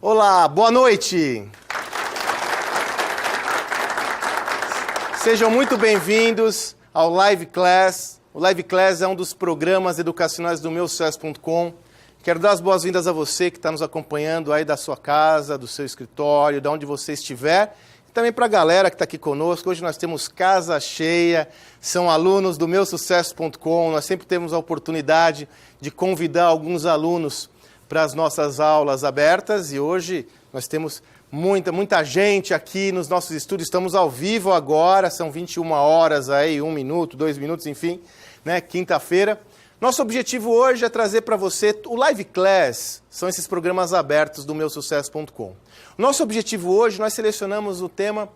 Olá, boa noite! Sejam muito bem-vindos ao Live Class. O Live Class é um dos programas educacionais do meusucesso.com. Quero dar as boas-vindas a você que está nos acompanhando aí da sua casa, do seu escritório, de onde você estiver. E também para a galera que está aqui conosco. Hoje nós temos casa cheia, são alunos do meusucesso.com. Nós sempre temos a oportunidade de convidar alguns alunos para as nossas aulas abertas. E hoje nós temos muita gente aqui nos nossos estúdios. Estamos ao vivo agora, são 21 horas aí, 1 minuto, 2 minutos, enfim, né? Quinta-feira. Nosso objetivo hoje é trazer para você o Live Class, são esses programas abertos do meusucesso.com. Nosso objetivo hoje, nós selecionamos o tema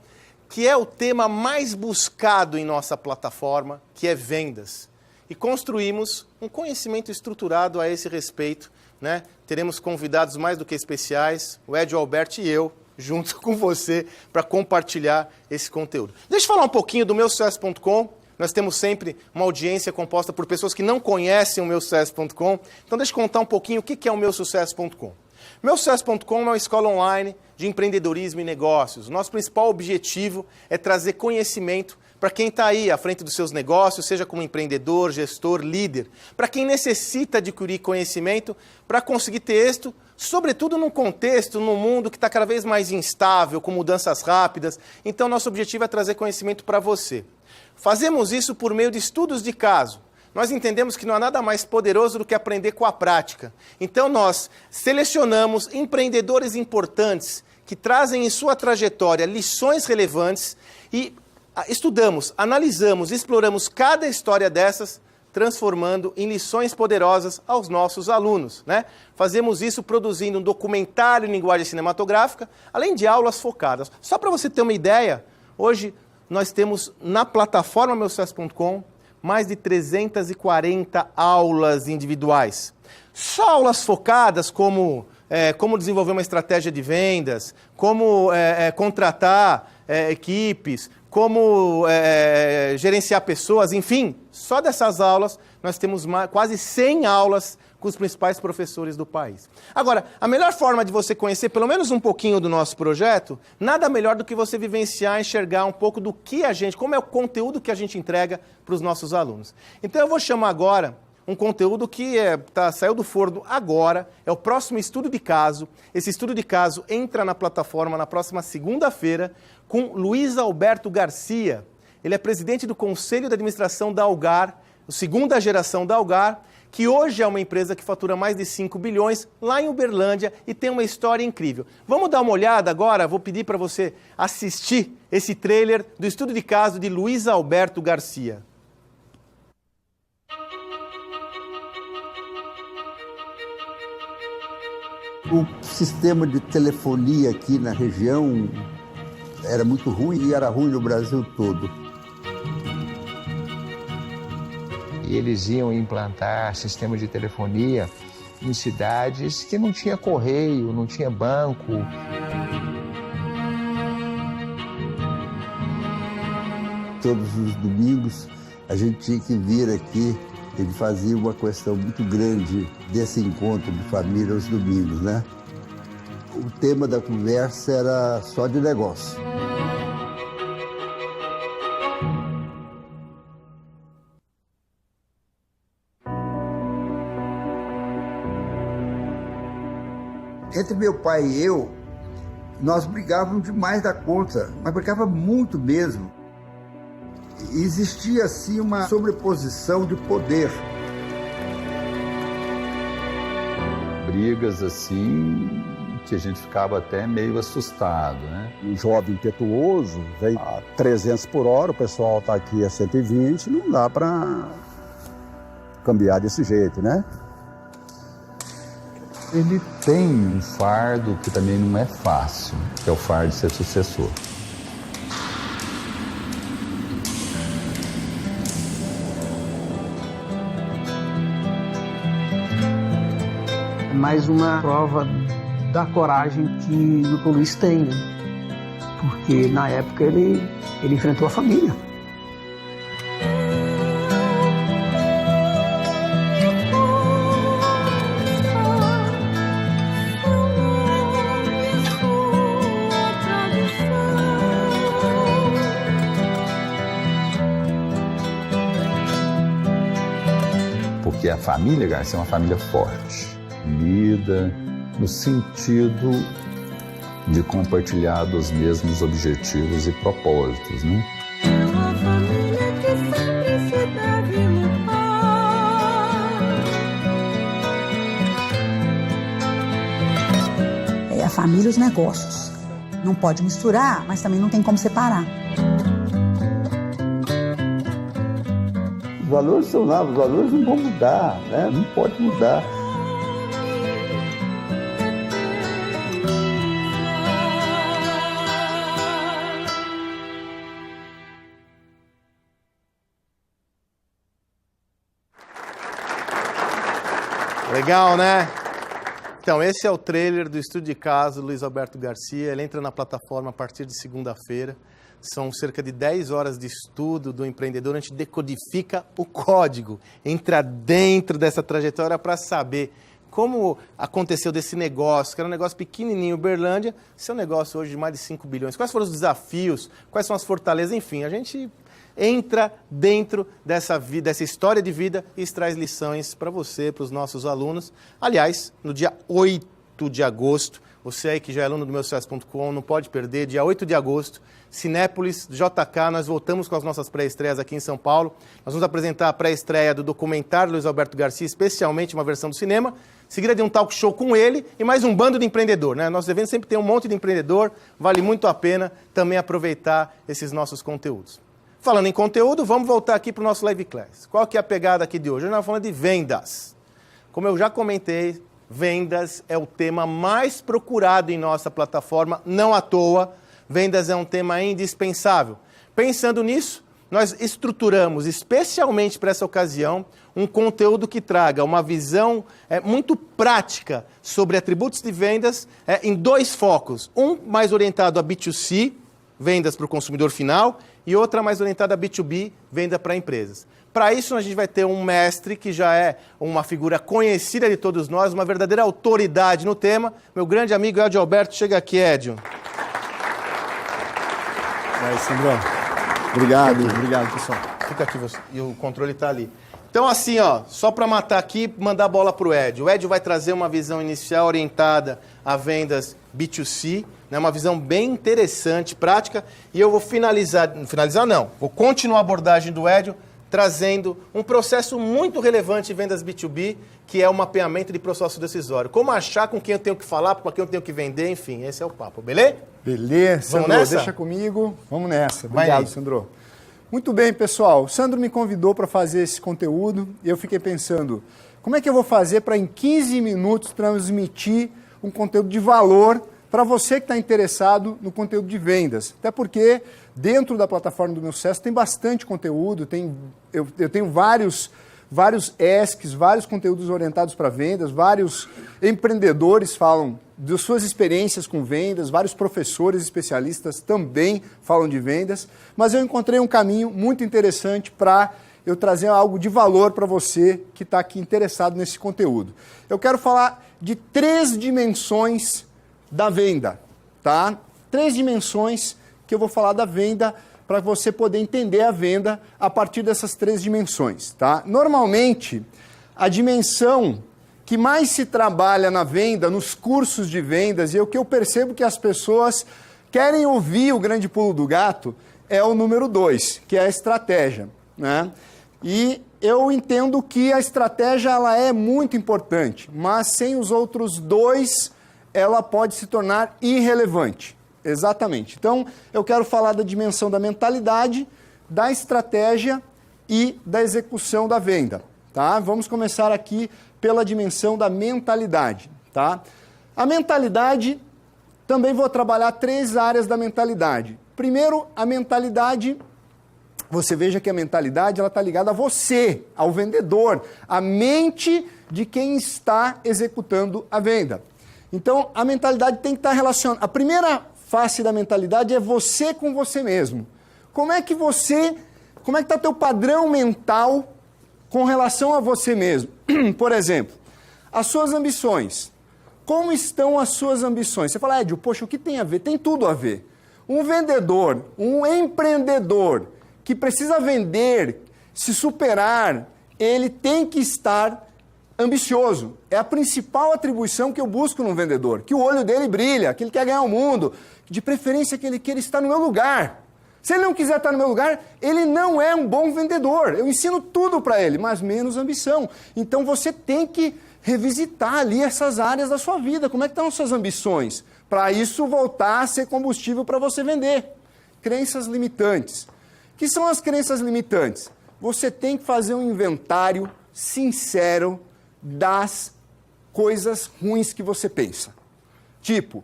que é o tema mais buscado em nossa plataforma, que é vendas. E construímos um conhecimento estruturado a esse respeito, né? Teremos convidados mais do que especiais, o Ed Alberto e eu, junto com você, para compartilhar esse conteúdo. Deixa eu falar um pouquinho do meusucesso.com. Nós temos sempre uma audiência composta por pessoas que não conhecem o meusucesso.com. Então deixa eu contar um pouquinho o que é o meusucesso.com. Meusucesso.com é uma escola online de empreendedorismo e negócios. Nosso principal objetivo é trazer conhecimento para quem está aí à frente dos seus negócios, seja como empreendedor, gestor, líder. Para quem necessita adquirir conhecimento para conseguir ter êxito, sobretudo num contexto, num mundo que está cada vez mais instável, com mudanças rápidas. Então nosso objetivo é trazer conhecimento para você. Fazemos isso por meio de estudos de caso. Nós entendemos que não há nada mais poderoso do que aprender com a prática. Então nós selecionamos empreendedores importantes que trazem em sua trajetória lições relevantes e estudamos, analisamos, exploramos cada história dessas, transformando em lições poderosas aos nossos alunos, né? Fazemos isso produzindo um documentário em linguagem cinematográfica, além de aulas focadas. Só para você ter uma ideia, hoje nós temos na plataforma meusucesso.com mais de 340 aulas individuais. Só aulas focadas como desenvolver uma estratégia de vendas, como contratar equipes, como gerenciar pessoas, enfim, só dessas aulas nós temos quase 100 aulas com os principais professores do país. Agora, a melhor forma de você conhecer pelo menos um pouquinho do nosso projeto, nada melhor do que você vivenciar, enxergar um pouco do que como é o conteúdo que a gente entrega para os nossos alunos. Então eu vou chamar agora um conteúdo que saiu do forno agora, é o próximo estudo de caso. Esse estudo de caso entra na plataforma na próxima segunda-feira com Luiz Alberto Garcia. Ele é presidente do Conselho de Administração da Algar, a segunda geração da Algar, que hoje é uma empresa que fatura mais de 5 bilhões lá em Uberlândia e tem uma história incrível. Vamos dar uma olhada agora, vou pedir para você assistir esse trailer do estudo de caso de Luiz Alberto Garcia. O sistema de telefonia aqui na região era muito ruim e era ruim no Brasil todo. E eles iam implantar sistema de telefonia em cidades que não tinha correio, não tinha banco. Todos os domingos a gente tinha que vir aqui. Ele fazia uma questão muito grande desse encontro de família aos domingos, né? O tema da conversa era só de negócio. Entre meu pai e eu, nós brigávamos demais da conta, mas brigávamos muito mesmo. Existia, assim, uma sobreposição de poder. Brigas, assim, que a gente ficava até meio assustado, né? Um jovem impetuoso, vem a 300 por hora, o pessoal está aqui a 120, não dá para cambiar desse jeito, né? Ele tem um fardo que também não é fácil, que é o fardo de ser sucessor. Mais uma prova da coragem que o Dr. Luiz tem, né? Porque na época ele enfrentou a família. família Garcia é uma família forte, unida, no sentido de compartilhar dos mesmos objetivos e propósitos, né? É uma família que sempre se deve lutar. É a família e os negócios. Não pode misturar, mas também não tem como separar. Os valores são lá, os valores não vão mudar, né? Não pode mudar. Legal, né? Então, esse é o trailer do Estúdio de Caso, Luiz Alberto Garcia. Ele entra na plataforma a partir de segunda-feira. São cerca de 10 horas de estudo do empreendedor. A gente decodifica o código, entra dentro dessa trajetória para saber como aconteceu desse negócio, que era um negócio pequenininho, Uberlândia, ser um negócio hoje de mais de 5 bilhões. Quais foram os desafios, quais são as fortalezas, enfim, a gente entra dentro dessa história de vida e traz lições para você, para os nossos alunos. Aliás, no dia 8 de agosto, você aí que já é aluno do meusucesso.com, não pode perder, dia 8 de agosto, Cinépolis, JK, nós voltamos com as nossas pré-estreias aqui em São Paulo. Nós vamos apresentar a pré-estreia do documentário Luiz Alberto Garcia, especialmente uma versão do cinema, seguida de um talk show com ele e mais um bando de empreendedor, né? Nossos eventos sempre tem um monte de empreendedor, vale muito a pena também aproveitar esses nossos conteúdos. Falando em conteúdo, vamos voltar aqui para o nosso Live Class. Qual que é a pegada aqui de hoje? Hoje nós vamos falar de vendas. Como eu já comentei, vendas é o tema mais procurado em nossa plataforma, não à toa. Vendas é um tema indispensável. Pensando nisso, nós estruturamos especialmente para essa ocasião um conteúdo que traga uma visão muito prática sobre atributos de vendas em dois focos. Um mais orientado a B2C, vendas para o consumidor final, e outra mais orientada a B2B, venda para empresas. Para isso, a gente vai ter um mestre que já é uma figura conhecida de todos nós, uma verdadeira autoridade no tema, meu grande amigo Edio Alberto. Chega aqui, Edio. E aí, Sandrão. Obrigado, pessoal. Fica aqui, você. E o controle está ali. Então, assim, ó, só para matar aqui, mandar a bola para o Edio. O Edio vai trazer uma visão inicial orientada a vendas B2C, né, uma visão bem interessante, prática, e eu vou vou continuar a abordagem do Edio, trazendo um processo muito relevante em vendas B2B, que é o mapeamento de processo decisório. Como achar com quem eu tenho que falar, com quem eu tenho que vender, enfim, esse é o papo, beleza? Beleza, Sandro, nessa? Deixa comigo. Vamos nessa. Obrigado, Sandro. Muito bem, pessoal. O Sandro me convidou para fazer esse conteúdo e eu fiquei pensando, como é que eu vou fazer para em 15 minutos transmitir um conteúdo de valor para você que está interessado no conteúdo de vendas. Até porque dentro da plataforma do Meu Sucesso tem bastante conteúdo, eu tenho vários ESCs, vários conteúdos orientados para vendas, vários empreendedores falam de suas experiências com vendas, vários professores especialistas também falam de vendas, mas eu encontrei um caminho muito interessante para eu trazer algo de valor para você que está aqui interessado nesse conteúdo. Eu quero falar de 3 dimensões da venda, tá? 3 dimensões que eu vou falar da venda para você poder entender a venda a partir dessas 3 dimensões, tá? Normalmente, a dimensão que mais se trabalha na venda, nos cursos de vendas, e o que eu percebo que as pessoas querem ouvir o grande pulo do gato, é o número 2, que é a estratégia, né? E eu entendo que a estratégia ela é muito importante, mas sem os outros 2, ela pode se tornar irrelevante. Exatamente. Então, eu quero falar da dimensão da mentalidade, da estratégia e da execução da venda, tá? Vamos começar aqui pela dimensão da mentalidade, tá? A mentalidade, também vou trabalhar 3 áreas da mentalidade. Primeiro, a mentalidade, você veja que a mentalidade ela está ligada a você, ao vendedor, à mente de quem está executando a venda. Então, a mentalidade tem que estar relacionada. A primeira face da mentalidade é você com você mesmo. Como é que está o teu padrão mental com relação a você mesmo? Por exemplo, as suas ambições. Como estão as suas ambições? Você fala, Edio, poxa, o que tem a ver? Tem tudo a ver. Um vendedor, um empreendedor que precisa vender, se superar, ele tem que estar ambicioso. É a principal atribuição que eu busco num vendedor, que o olho dele brilha, que ele quer ganhar o mundo, de preferência que ele queira estar no meu lugar. Se ele não quiser estar no meu lugar, ele não é um bom vendedor. Eu ensino tudo para ele, mas menos ambição. Então você tem que revisitar ali essas áreas da sua vida. Como é que estão as suas ambições? Para isso voltar a ser combustível para você vender. Crenças limitantes. O que são as crenças limitantes? Você tem que fazer um inventário sincero das coisas ruins que você pensa. Tipo,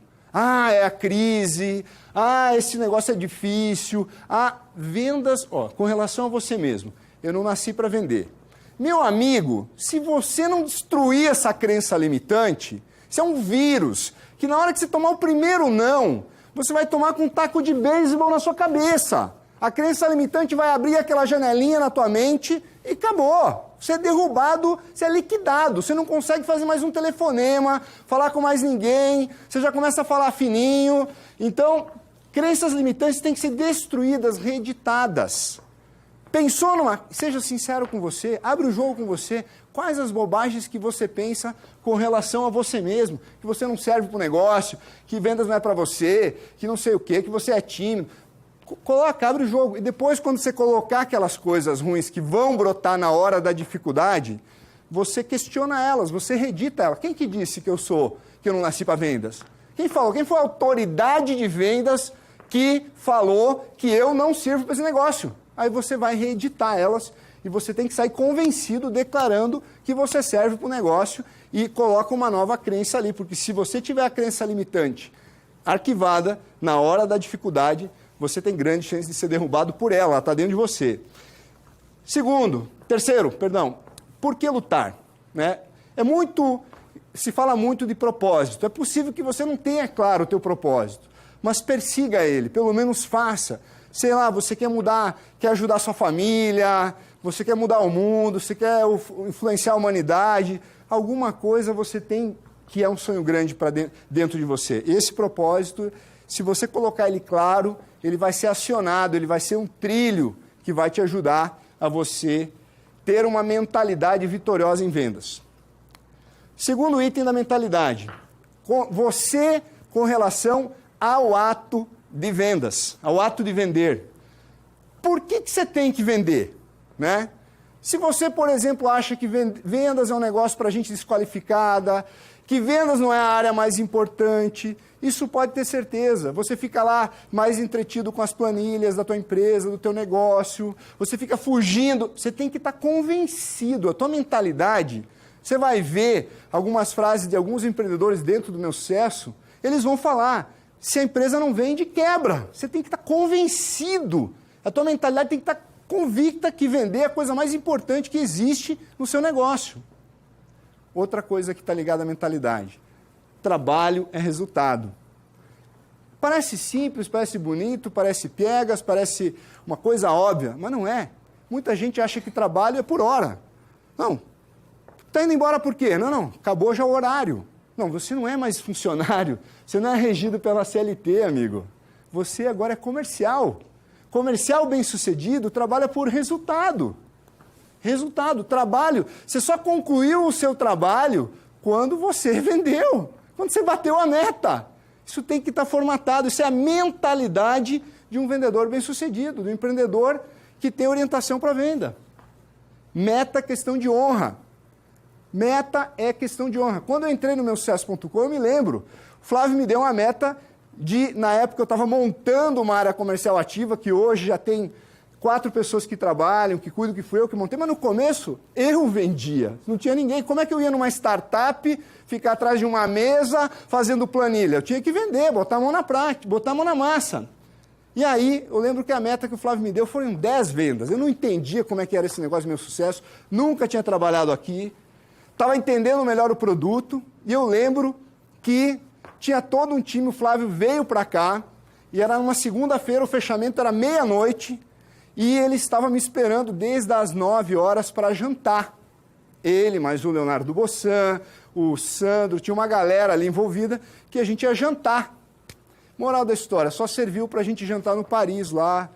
é a crise, esse negócio é difícil, vendas, com relação a você mesmo, eu não nasci para vender. Meu amigo, se você não destruir essa crença limitante, isso é um vírus, que na hora que você tomar o primeiro não, você vai tomar com um taco de beisebol na sua cabeça. A crença limitante vai abrir aquela janelinha na tua mente e acabou. Você é derrubado, você é liquidado. Você não consegue fazer mais um telefonema, falar com mais ninguém, você já começa a falar fininho. Então, crenças limitantes têm que ser destruídas, reeditadas. Pensou numa... Seja sincero com você, abre o jogo com você. Quais as bobagens que você pensa com relação a você mesmo? Que você não serve para o negócio, que vendas não é para você, que não sei o quê, que você é tímido. Coloca, abre o jogo. E depois, quando você colocar aquelas coisas ruins que vão brotar na hora da dificuldade, você questiona elas, você reedita elas. Quem que disse que eu não nasci para vendas? Quem falou? Quem foi a autoridade de vendas que falou que eu não sirvo para esse negócio? Aí você vai reeditar elas e você tem que sair convencido, declarando que você serve para o negócio e coloca uma nova crença ali, porque se você tiver a crença limitante arquivada, na hora da dificuldade, você tem grande chance de ser derrubado por ela está dentro de você. Terceiro, por que lutar? Né? Se fala muito de propósito. É possível que você não tenha claro o teu propósito, mas persiga ele, pelo menos faça. Sei lá, você quer mudar, quer ajudar a sua família, você quer mudar o mundo, você quer influenciar a humanidade, alguma coisa você tem que é um sonho grande para dentro de você. Esse propósito, se você colocar ele claro, ele vai ser acionado, ele vai ser um trilho que vai te ajudar a você ter uma mentalidade vitoriosa em vendas. Segundo item da mentalidade, você com relação ao ato de vendas, ao ato de vender. Por que você tem que vender? Né? Se você, por exemplo, acha que vendas é um negócio para gente desqualificada, que vendas não é a área mais importante, isso pode ter certeza. Você fica lá mais entretido com as planilhas da tua empresa, do teu negócio, você fica fugindo. Você tem que estar convencido. A tua mentalidade, você vai ver algumas frases de alguns empreendedores dentro do meu sucesso, eles vão falar, se a empresa não vende, quebra. Você tem que estar convencido. A tua mentalidade tem que estar convicta que vender é a coisa mais importante que existe no seu negócio. Outra coisa que está ligada à mentalidade. Trabalho é resultado. Parece simples, parece bonito, parece piegas, parece uma coisa óbvia, mas não é. Muita gente acha que trabalho é por hora. Não. Está indo embora por quê? Não, acabou já o horário. Não, você não é mais funcionário, você não é regido pela CLT, amigo. Você agora é comercial. Comercial bem-sucedido trabalha por resultado. Resultado, trabalho. Você só concluiu o seu trabalho quando você vendeu, quando você bateu a meta. Isso tem que estar formatado. Isso é a mentalidade de um vendedor bem-sucedido, de um empreendedor que tem orientação para venda. Meta é questão de honra. Meta é questão de honra. Quando eu entrei no meu sucesso.com, eu me lembro, o Flávio me deu uma meta na época eu estava montando uma área comercial ativa, que hoje já tem 4 pessoas que trabalham, que cuidam, que fui eu que montei, mas no começo eu vendia, não tinha ninguém. Como é que eu ia numa startup, ficar atrás de uma mesa, fazendo planilha? Eu tinha que vender, botar a mão na prática, botar a mão na massa. E aí, eu lembro que a meta que o Flávio me deu foram 10 vendas. Eu não entendia como é que era esse negócio do meu sucesso, nunca tinha trabalhado aqui, estava entendendo melhor o produto, e eu lembro que tinha todo um time, o Flávio veio para cá, e era numa segunda-feira, o fechamento era meia-noite, e ele estava me esperando desde as 9 horas para jantar. Ele, mais o Leonardo Bossan, o Sandro, tinha uma galera ali envolvida, que a gente ia jantar. Moral da história, só serviu para a gente jantar no Paris, lá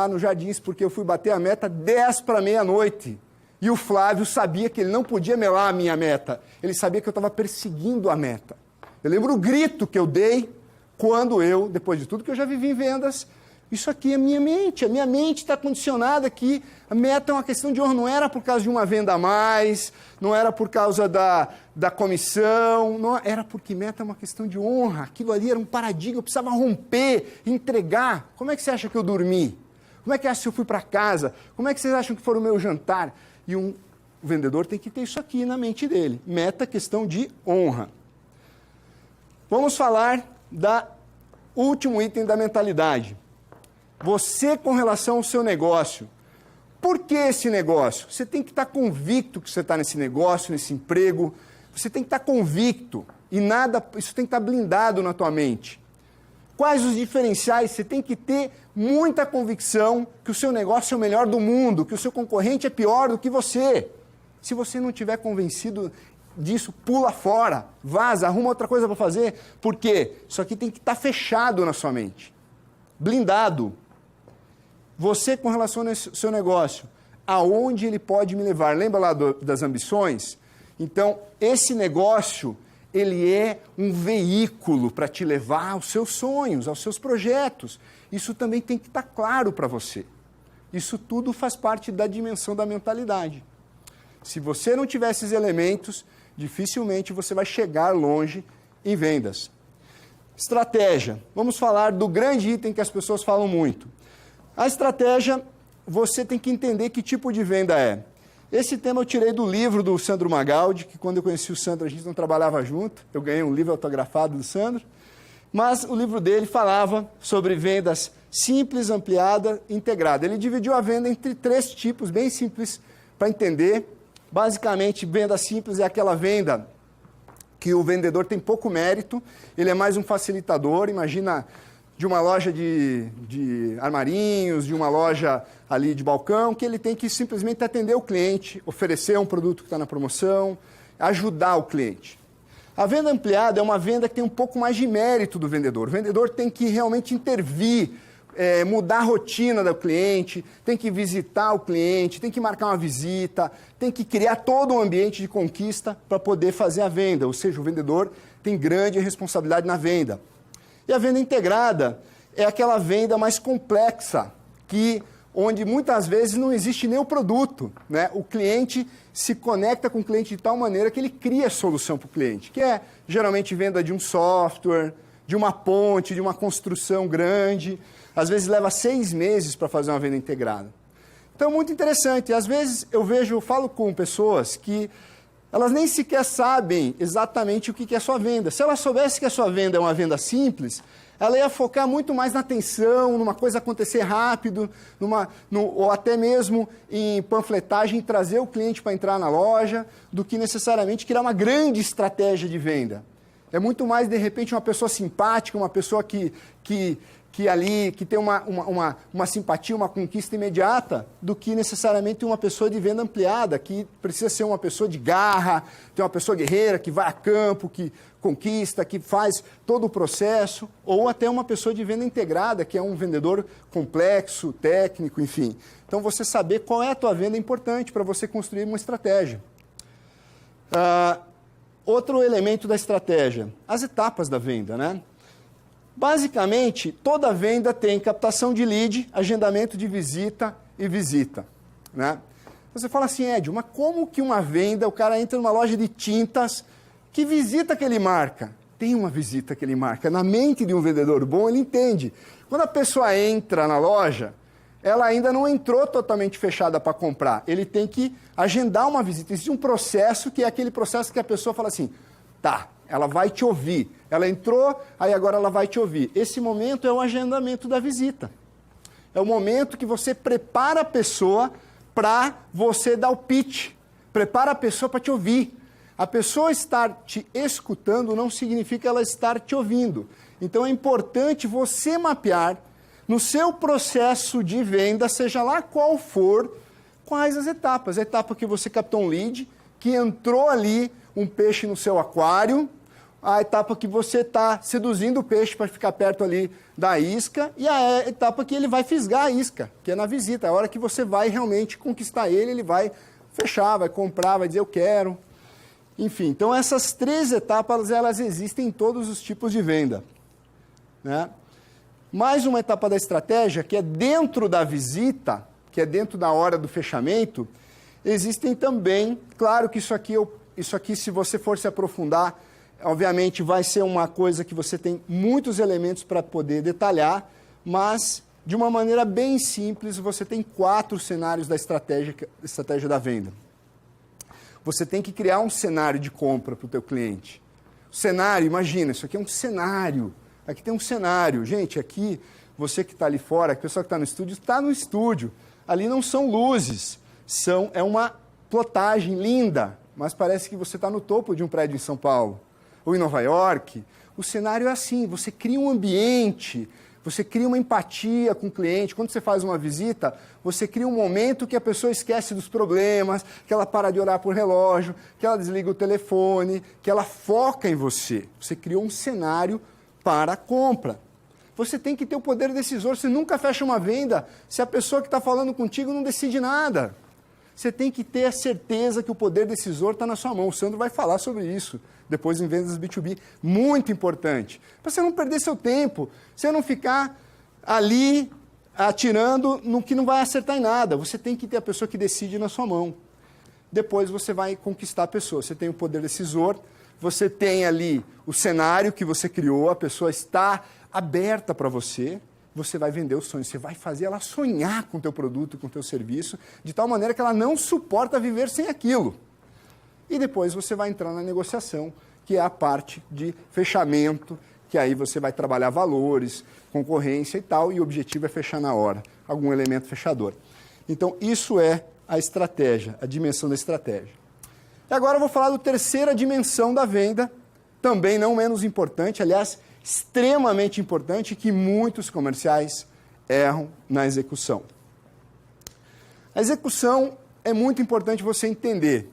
no Jardins, porque eu fui bater a meta 10 para meia-noite. E o Flávio sabia que ele não podia melar a minha meta. Ele sabia que eu estava perseguindo a meta. Eu lembro o grito que eu dei quando eu, depois de tudo que eu já vivi em vendas, isso aqui é minha mente. A minha mente está condicionada aqui. A meta é uma questão de honra. Não era por causa de uma venda a mais, não era por causa da comissão, não, era porque meta é uma questão de honra. Aquilo ali era um paradigma, eu precisava romper, entregar. Como é que você acha que eu dormi? Como é que você acha que eu fui para casa? Como é que vocês acham que foi o meu jantar? E o vendedor tem que ter isso aqui na mente dele. Meta é questão de honra. Vamos falar do último item da mentalidade. Você com relação ao seu negócio. Por que esse negócio? Você tem que estar convicto que você está nesse negócio, nesse emprego. Você tem que estar convicto. E isso tem que estar blindado na tua mente. Quais os diferenciais? Você tem que ter muita convicção que o seu negócio é o melhor do mundo, que o seu concorrente é pior do que você. Se você não estiver convencido disso, pula fora, vaza, arruma outra coisa para fazer. Por quê? Isso aqui tem que estar fechado na sua mente. Blindado. Você com relação ao seu negócio, aonde ele pode me levar? Lembra lá das ambições? Então, esse negócio, ele é um veículo para te levar aos seus sonhos, aos seus projetos. Isso também tem que estar claro para você. Isso tudo faz parte da dimensão da mentalidade. Se você não tiver esses elementos, dificilmente você vai chegar longe em vendas. Estratégia. Vamos falar do grande item que as pessoas falam muito. A estratégia, você tem que entender que tipo de venda é. Esse tema eu tirei do livro do Sandro Magaldi, que quando eu conheci o Sandro a gente não trabalhava junto. Eu ganhei um livro autografado do Sandro. Mas o livro dele falava sobre vendas simples, ampliada e integrada. Ele dividiu a venda entre 3 tipos, bem simples para entender. Basicamente, venda simples é aquela venda que o vendedor tem pouco mérito, ele é mais um facilitador. Imagina de uma loja de armarinhos, de uma loja ali de balcão, que ele tem que simplesmente atender o cliente, oferecer um produto que está na promoção, ajudar o cliente. A venda ampliada é uma venda que tem um pouco mais de mérito do vendedor. O vendedor tem que realmente intervir, mudar a rotina do cliente, tem que visitar o cliente, tem que marcar uma visita, tem que criar todo um ambiente de conquista para poder fazer a venda. Ou seja, o vendedor tem grande responsabilidade na venda. E a venda integrada é aquela venda mais complexa, onde muitas vezes não existe nem o produto, né? O cliente se conecta com o cliente de tal maneira que ele cria a solução para o cliente, que é geralmente venda de um software, de uma ponte, de uma construção grande. Às vezes leva 6 meses para fazer uma venda integrada. Então, muito interessante. Às vezes eu falo com pessoas que elas nem sequer sabem exatamente o que é a sua venda. Se ela soubesse que a sua venda é uma venda simples, ela ia focar muito mais na atenção, numa coisa acontecer rápido, ou até mesmo em panfletagem, trazer o cliente para entrar na loja, do que necessariamente criar uma grande estratégia de venda. É muito mais, de repente, uma pessoa simpática, uma pessoa que tem uma simpatia, uma conquista imediata, do que necessariamente uma pessoa de venda ampliada, que precisa ser uma pessoa de garra, ter uma pessoa guerreira, que vai a campo, que conquista, que faz todo o processo, ou até uma pessoa de venda integrada, que é um vendedor complexo, técnico, enfim. Então, você saber qual é a tua venda é importante para você construir uma estratégia. Outro elemento da estratégia, as etapas da venda, né? Basicamente, toda venda tem captação de lead, agendamento de visita e visita, né? Você fala assim, Ed, mas como que uma venda, o cara entra numa loja de tintas, que visita que ele marca? Tem uma visita que ele marca. Na mente de um vendedor bom, ele entende. Quando a pessoa entra na loja, ela ainda não entrou totalmente fechada para comprar. Ele tem que agendar uma visita. Existe um processo que é aquele processo que a pessoa fala assim, tá, ela vai te ouvir. Ela entrou, aí agora ela vai te ouvir. Esse momento é o agendamento da visita. É o momento que você prepara a pessoa para você dar o pitch. Prepara a pessoa para te ouvir. A pessoa estar te escutando não significa ela estar te ouvindo. Então é importante você mapear no seu processo de venda, seja lá qual for, quais as etapas. A etapa que você captou um lead, que entrou ali um peixe no seu aquário, a etapa que você está seduzindo o peixe para ficar perto ali da isca, e a etapa que ele vai fisgar a isca, que é na visita, a hora que você vai realmente conquistar ele, ele vai fechar, vai comprar, vai dizer eu quero. Enfim, então essas 3 etapas, elas existem em todos os tipos de venda, né? Mais uma etapa da estratégia, que é dentro da visita, que é dentro da hora do fechamento, existem também, claro que isso aqui, se você for se aprofundar, obviamente vai ser uma coisa que você tem muitos elementos para poder detalhar, mas de uma maneira bem simples, você tem 4 cenários da estratégia da venda. Você tem que criar um cenário de compra para o teu cliente. O cenário, imagina, isso aqui é um cenário. Aqui tem um cenário. Gente, aqui, você que está ali fora, a pessoa que está no estúdio. Ali não são luzes, é uma plotagem linda, mas parece que você está no topo de um prédio em São Paulo ou em Nova York. O cenário é assim, você cria um ambiente, você cria uma empatia com o cliente. Quando você faz uma visita, você cria um momento que a pessoa esquece dos problemas, que ela para de olhar por relógio, que ela desliga o telefone, que ela foca em você. Você criou um cenário para a compra. Você tem que ter o poder decisor. Você nunca fecha uma venda se a pessoa que está falando contigo não decide nada. Você tem que ter a certeza que o poder decisor está na sua mão. O Sandro vai falar sobre isso depois em vendas B2B. Muito importante. Para você não perder seu tempo, você não ficar ali atirando no que não vai acertar em nada. Você tem que ter a pessoa que decide na sua mão. Depois você vai conquistar a pessoa. Você tem o poder decisor, você tem ali o cenário que você criou, a pessoa está aberta para você, você vai vender o sonho, você vai fazer ela sonhar com o teu produto, com o teu serviço, de tal maneira que ela não suporta viver sem aquilo. E depois você vai entrar na negociação, que é a parte de fechamento, que aí você vai trabalhar valores, concorrência e tal, e o objetivo é fechar na hora, algum elemento fechador. Então, isso é a estratégia, a dimensão da estratégia. E agora eu vou falar da terceira dimensão da venda, também não menos importante, aliás, extremamente importante, que muitos comerciais erram na execução. A execução é muito importante você entender.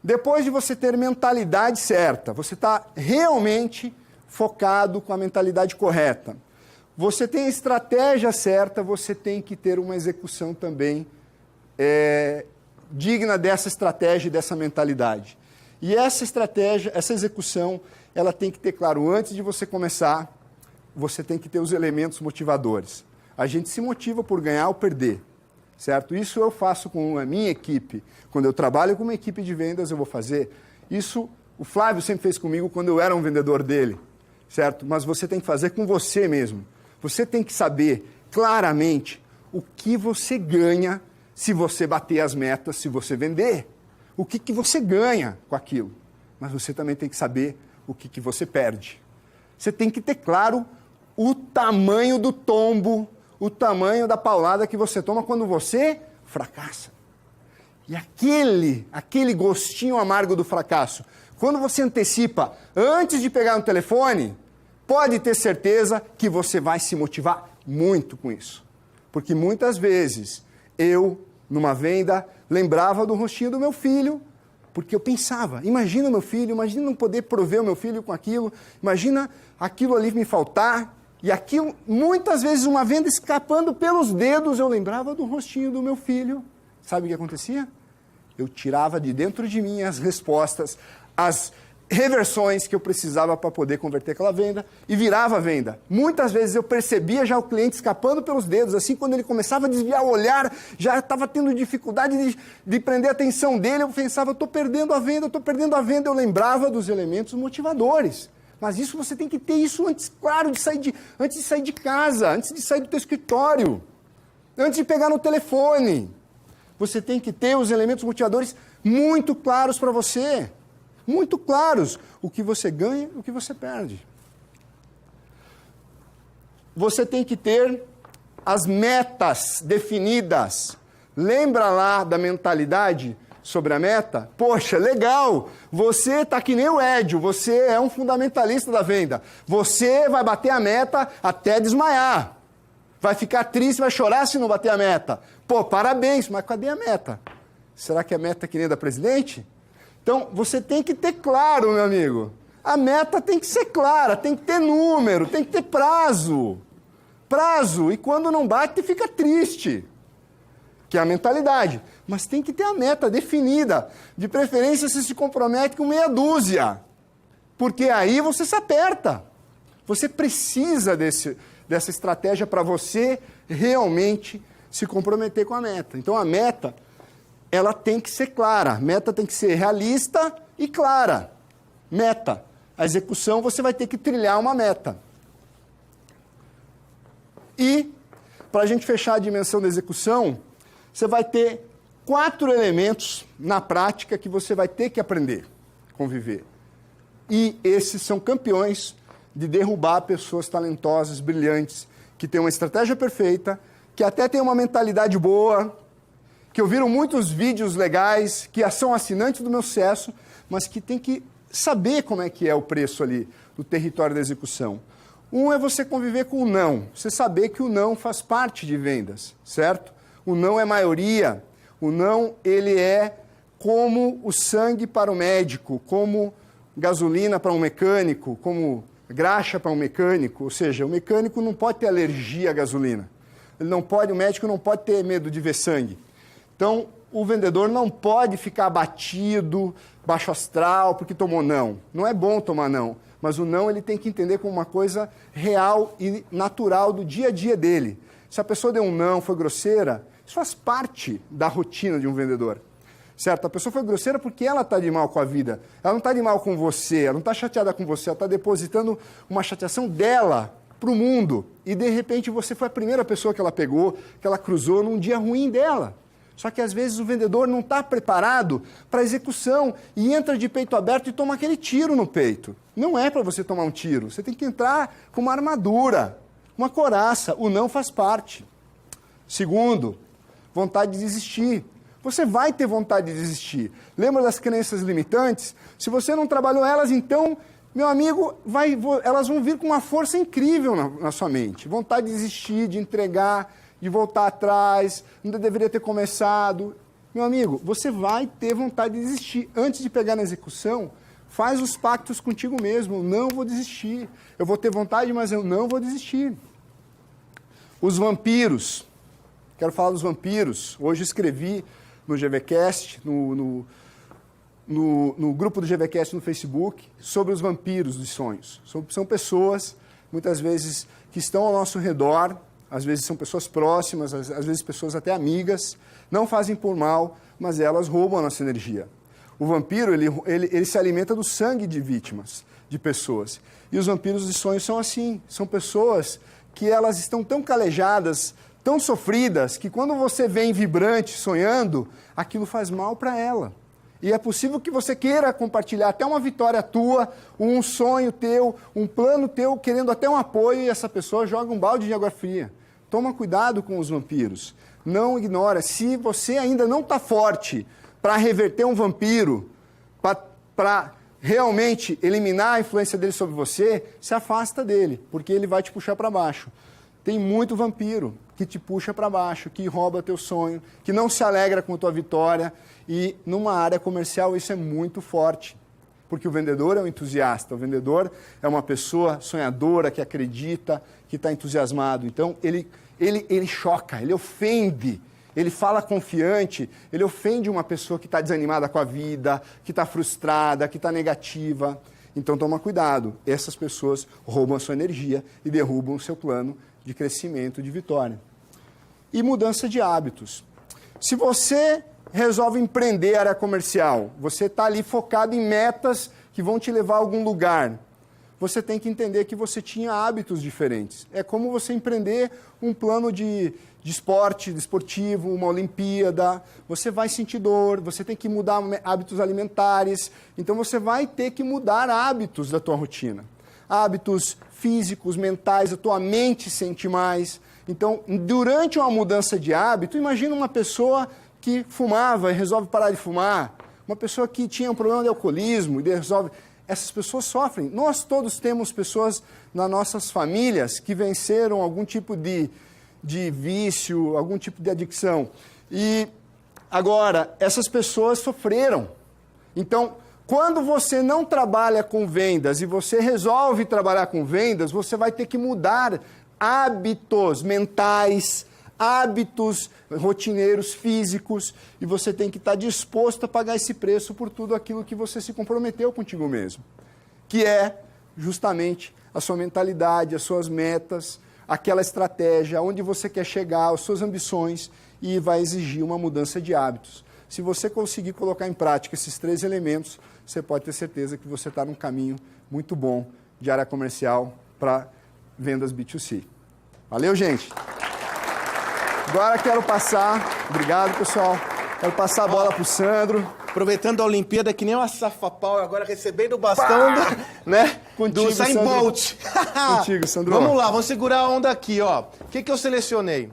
Depois de você ter mentalidade certa, você está realmente focado com a mentalidade correta, você tem a estratégia certa, você tem que ter uma execução também digna dessa estratégia e dessa mentalidade. E essa estratégia, essa execução, ela tem que ter claro, antes de você começar, você tem que ter os elementos motivadores. A gente se motiva por ganhar ou perder, certo? Isso eu faço com a minha equipe. Quando eu trabalho com uma equipe de vendas, eu vou fazer. Isso o Flávio sempre fez comigo quando eu era um vendedor dele, certo? Mas você tem que fazer com você mesmo. Você tem que saber claramente o que você ganha se você bater as metas, se você vender. O que você ganha com aquilo. Mas você também tem que saber o que você perde. Você tem que ter claro o tamanho do tombo, o tamanho da paulada que você toma quando você fracassa. E aquele gostinho amargo do fracasso, quando você antecipa antes de pegar no telefone, pode ter certeza que você vai se motivar muito com isso. Porque muitas vezes eu, numa venda, lembrava do rostinho do meu filho, porque eu pensava, imagina o meu filho, imagina não poder prover o meu filho com aquilo, imagina aquilo ali me faltar, e aquilo, muitas vezes, uma venda escapando pelos dedos, eu lembrava do rostinho do meu filho. Sabe o que acontecia? Eu tirava de dentro de mim as respostas, as reversões que eu precisava para poder converter aquela venda e virava a venda. Muitas vezes eu percebia já o cliente escapando pelos dedos, assim, quando ele começava a desviar o olhar, já estava tendo dificuldade de prender a atenção dele, eu pensava, eu estou perdendo a venda, eu lembrava dos elementos motivadores. Mas isso você tem que ter isso antes, claro, antes de sair de casa, antes de sair do teu escritório, antes de pegar no telefone. Você tem que ter os elementos motivadores muito claros para você. Muito claros. O que você ganha e o que você perde. Você tem que ter as metas definidas. Lembra lá da mentalidade sobre a meta? Poxa, legal! Você está que nem o Edio, você é um fundamentalista da venda. Você vai bater a meta até desmaiar. Vai ficar triste, vai chorar se não bater a meta. Pô, parabéns, mas cadê a meta? Será que a meta é que nem a da presidente? Então, você tem que ter claro, meu amigo. A meta tem que ser clara, tem que ter número, tem que ter prazo. Prazo, e quando não bate, fica triste. que é a mentalidade. Mas tem que ter a meta definida. De preferência, você se compromete com meia dúzia. Porque aí você se aperta. Você precisa dessa estratégia para você realmente se comprometer com a meta. Então, a meta, ela tem que ser clara. A meta tem que ser realista e clara. Meta. A execução, você vai ter que trilhar uma meta. E, para a gente fechar a dimensão da execução, você vai ter 4 elementos na prática que você vai ter que aprender, conviver. E esses são campeões de derrubar pessoas talentosas, brilhantes, que têm uma estratégia perfeita, que até têm uma mentalidade boa, que ouviram muitos vídeos legais, que são assinantes do meu sucesso, mas que tem que saber como é que é o preço ali do território da execução. Um é você conviver com o não, você saber que o não faz parte de vendas, certo? O não é maioria, o não ele é como o sangue para o médico, como gasolina para um mecânico, como graxa para um mecânico, ou seja, o mecânico não pode ter alergia à gasolina, o médico não pode ter medo de ver sangue. Então, o vendedor não pode ficar abatido, baixo astral, porque tomou não. Não é bom tomar não, mas o não ele tem que entender como uma coisa real e natural do dia a dia dele. Se a pessoa deu um não, foi grosseira, isso faz parte da rotina de um vendedor. Certo? A pessoa foi grosseira porque ela está de mal com a vida. Ela não está de mal com você, ela não está chateada com você, ela está depositando uma chateação dela para o mundo. E, de repente, você foi a primeira pessoa que ela pegou, que ela cruzou num dia ruim dela. Só que, às vezes, o vendedor não está preparado para a execução e entra de peito aberto e toma aquele tiro no peito. Não é para você tomar um tiro. Você tem que entrar com uma armadura, uma couraça. O não faz parte. Segundo, vontade de desistir. Você vai ter vontade de desistir. Lembra das crenças limitantes? Se você não trabalhou elas, então, meu amigo, elas vão vir com uma força incrível na sua mente. Vontade de desistir, de entregar, de voltar atrás, ainda deveria ter começado. Meu amigo, você vai ter vontade de desistir. Antes de pegar na execução, faz os pactos contigo mesmo. Não vou desistir. Eu vou ter vontade, mas eu não vou desistir. Os vampiros. Quero falar dos vampiros. Hoje escrevi no GVCast, no grupo do GVCast no Facebook, sobre os vampiros dos sonhos. São pessoas, muitas vezes, que estão ao nosso redor, às vezes são pessoas próximas, às vezes pessoas até amigas, não fazem por mal, mas elas roubam a nossa energia. O vampiro, ele se alimenta do sangue de vítimas, de pessoas. E os vampiros dos sonhos são assim, são pessoas que elas estão tão calejadas, tão sofridas, que quando você vem vibrante, sonhando, aquilo faz mal para ela. E é possível que você queira compartilhar até uma vitória tua, um sonho teu, um plano teu, querendo até um apoio, e essa pessoa joga um balde de água fria. Toma cuidado com os vampiros. Não ignora. Se você ainda não está forte para reverter um vampiro, para realmente eliminar a influência dele sobre você, se afasta dele, porque ele vai te puxar para baixo. Tem muito vampiro que te puxa para baixo, que rouba teu sonho, que não se alegra com a tua vitória. E numa área comercial isso é muito forte, porque o vendedor é um entusiasta, o vendedor é uma pessoa sonhadora, que acredita, que está entusiasmado. Então ele choca, ele ofende, ele fala confiante, ele ofende uma pessoa que está desanimada com a vida, que está frustrada, que está negativa. Então toma cuidado, essas pessoas roubam a sua energia e derrubam o seu plano de crescimento, de vitória. E mudança de hábitos. Se você resolve empreender a área comercial, você está ali focado em metas que vão te levar a algum lugar, você tem que entender que você tinha hábitos diferentes. É como você empreender um plano de esporte, esportivo, uma Olimpíada, você vai sentir dor, você tem que mudar hábitos alimentares, então você vai ter que mudar hábitos da tua rotina. Hábitos físicos, mentais, a tua mente sente mais. Então, durante uma mudança de hábito, imagina uma pessoa que fumava e resolve parar de fumar, uma pessoa que tinha um problema de alcoolismo e resolve... Essas pessoas sofrem. Nós todos temos pessoas nas nossas famílias que venceram algum tipo de vício, algum tipo de adicção. E agora, essas pessoas sofreram. Então, quando você não trabalha com vendas e você resolve trabalhar com vendas, você vai ter que mudar hábitos mentais, hábitos rotineiros, físicos, e você tem que estar disposto a pagar esse preço por tudo aquilo que você se comprometeu contigo mesmo, que é justamente a sua mentalidade, as suas metas, aquela estratégia, onde você quer chegar, as suas ambições, e vai exigir uma mudança de hábitos. Se você conseguir colocar em prática esses 3 elementos, você pode ter certeza que você está num caminho muito bom de área comercial para vendas B2C. Valeu, gente! Agora quero passar, obrigado pessoal, quero passar a bola para o Sandro. Aproveitando a Olimpíada, que nem uma safapau, agora recebendo o bastão né, Contigo, do Usain Bolt. Contigo, Sandro. Vamos lá, vamos segurar a onda aqui, ó. O que eu selecionei?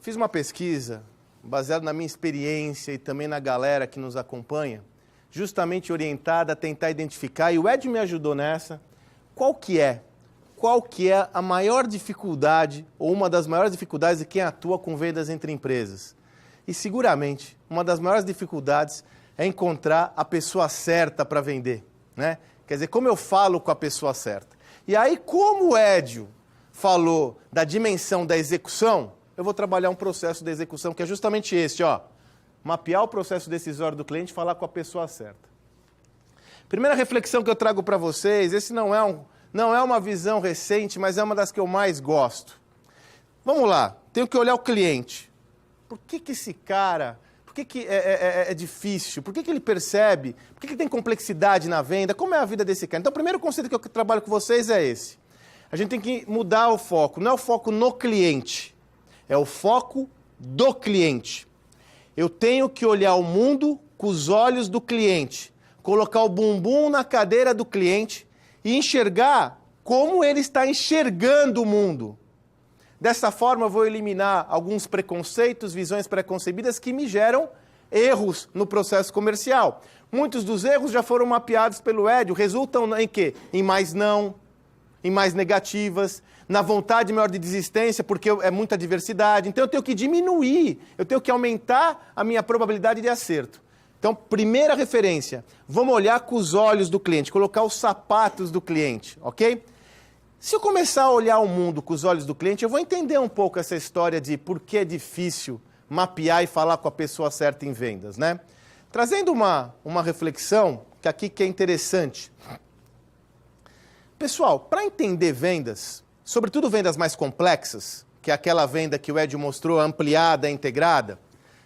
Fiz uma pesquisa, baseada na minha experiência e também na galera que nos acompanha, justamente orientada a tentar identificar, e o Ed me ajudou nessa, qual que é a maior dificuldade, ou uma das maiores dificuldades de quem atua com vendas entre empresas. E seguramente, uma das maiores dificuldades é encontrar a pessoa certa para vender, né? Quer dizer, como eu falo com a pessoa certa. E aí, como o Edio falou da dimensão da execução, eu vou trabalhar um processo de execução que é justamente esse, ó. Mapear o processo decisório do cliente e falar com a pessoa certa. Primeira reflexão que eu trago para vocês, esse não é uma visão recente, mas é uma das que eu mais gosto. Vamos lá, tenho que olhar o cliente. Por que esse cara... Por que é difícil? Por que ele percebe? Por que tem complexidade na venda? Como é a vida desse cara? Então, o primeiro conceito que eu trabalho com vocês é esse. A gente tem que mudar o foco. Não é o foco no cliente, é o foco do cliente. Eu tenho que olhar o mundo com os olhos do cliente, colocar o bumbum na cadeira do cliente e enxergar como ele está enxergando o mundo. Dessa forma, eu vou eliminar alguns preconceitos, visões preconcebidas que me geram erros no processo comercial. Muitos dos erros já foram mapeados pelo Edio, resultam em quê? Em mais não, em mais negativas, na vontade maior de desistência, porque é muita diversidade. Então, eu tenho que diminuir, eu tenho que aumentar a minha probabilidade de acerto. Então, primeira referência, vamos olhar com os olhos do cliente, colocar os sapatos do cliente, ok? Se eu começar a olhar o mundo com os olhos do cliente, eu vou entender um pouco essa história de por que é difícil mapear e falar com a pessoa certa em vendas, né? Trazendo uma reflexão que é interessante. Pessoal, para entender vendas, sobretudo vendas mais complexas, que é aquela venda que o Edio mostrou, ampliada, integrada,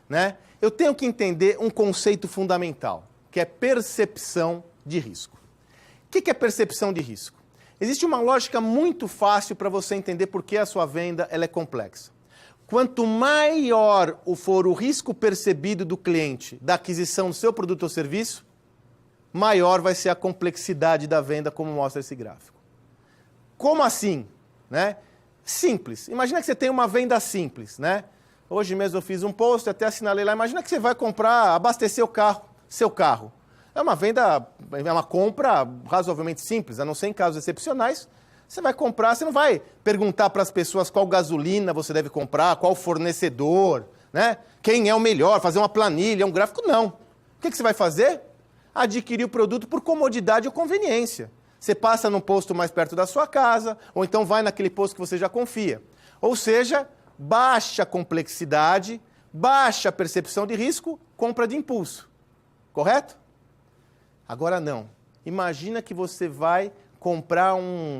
né? Eu tenho que entender um conceito fundamental, que é percepção de risco. O que é percepção de risco? Existe uma lógica muito fácil para você entender por que a sua venda ela é complexa. Quanto maior for o risco percebido do cliente da aquisição do seu produto ou serviço, maior vai ser a complexidade da venda, como mostra esse gráfico. Como assim? Né? Simples. Imagina que você tem uma venda simples, né? Hoje mesmo eu fiz um post, até assinalei lá. Imagina que você vai abastecer seu carro. É uma venda, é uma compra razoavelmente simples, a não ser em casos excepcionais. Você vai comprar, você não vai perguntar para as pessoas qual gasolina você deve comprar, qual fornecedor, né? Quem é o melhor, fazer uma planilha, um gráfico, não. O que você vai fazer? Adquirir o produto por comodidade ou conveniência. Você passa num posto mais perto da sua casa, ou então vai naquele posto que você já confia. Ou seja, baixa complexidade, baixa percepção de risco, compra de impulso. Correto? Agora não. Imagina que você vai comprar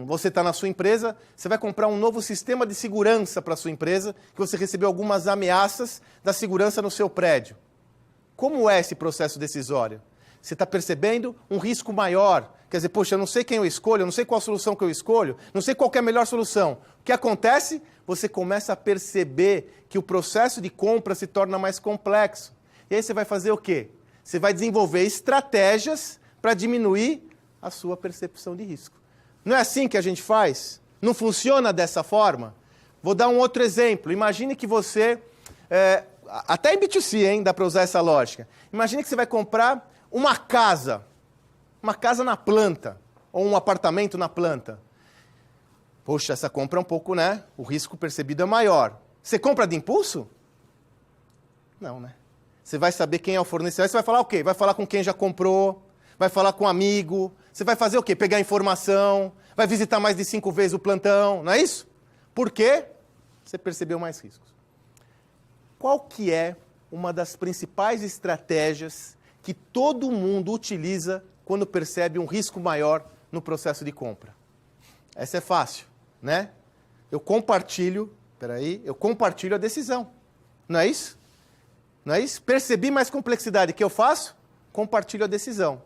você está na sua empresa, você vai comprar um novo sistema de segurança para a sua empresa, que você recebeu algumas ameaças da segurança no seu prédio. Como é esse processo decisório? Você está percebendo um risco maior. Quer dizer, poxa, eu não sei quem eu escolho, eu não sei qual solução que eu escolho, não sei qual que é a melhor solução. O que acontece? Você começa a perceber que o processo de compra se torna mais complexo. E aí você vai fazer o quê? Você vai desenvolver estratégias para diminuir a sua percepção de risco. Não é assim que a gente faz? Não funciona dessa forma? Vou dar um outro exemplo. Imagine que você, até em B2C, hein, dá para usar essa lógica. Imagine que você vai comprar uma casa na planta, ou um apartamento na planta. Poxa, essa compra é um pouco, né? O risco percebido é maior. Você compra de impulso? Não, né? Você vai saber quem é o fornecedor, você vai falar o quê? Vai falar com quem já comprou, vai falar com um amigo, você vai fazer o quê? Pegar informação, vai visitar mais de 5 vezes o plantão, não é isso? Por quê? Você percebeu mais riscos. qual que é uma das principais estratégias que todo mundo utiliza quando percebe um risco maior no processo de compra? Essa é fácil, né? Eu compartilho a decisão. Não é isso? Não é isso? Percebi mais complexidade, o que eu faço? Compartilho a decisão.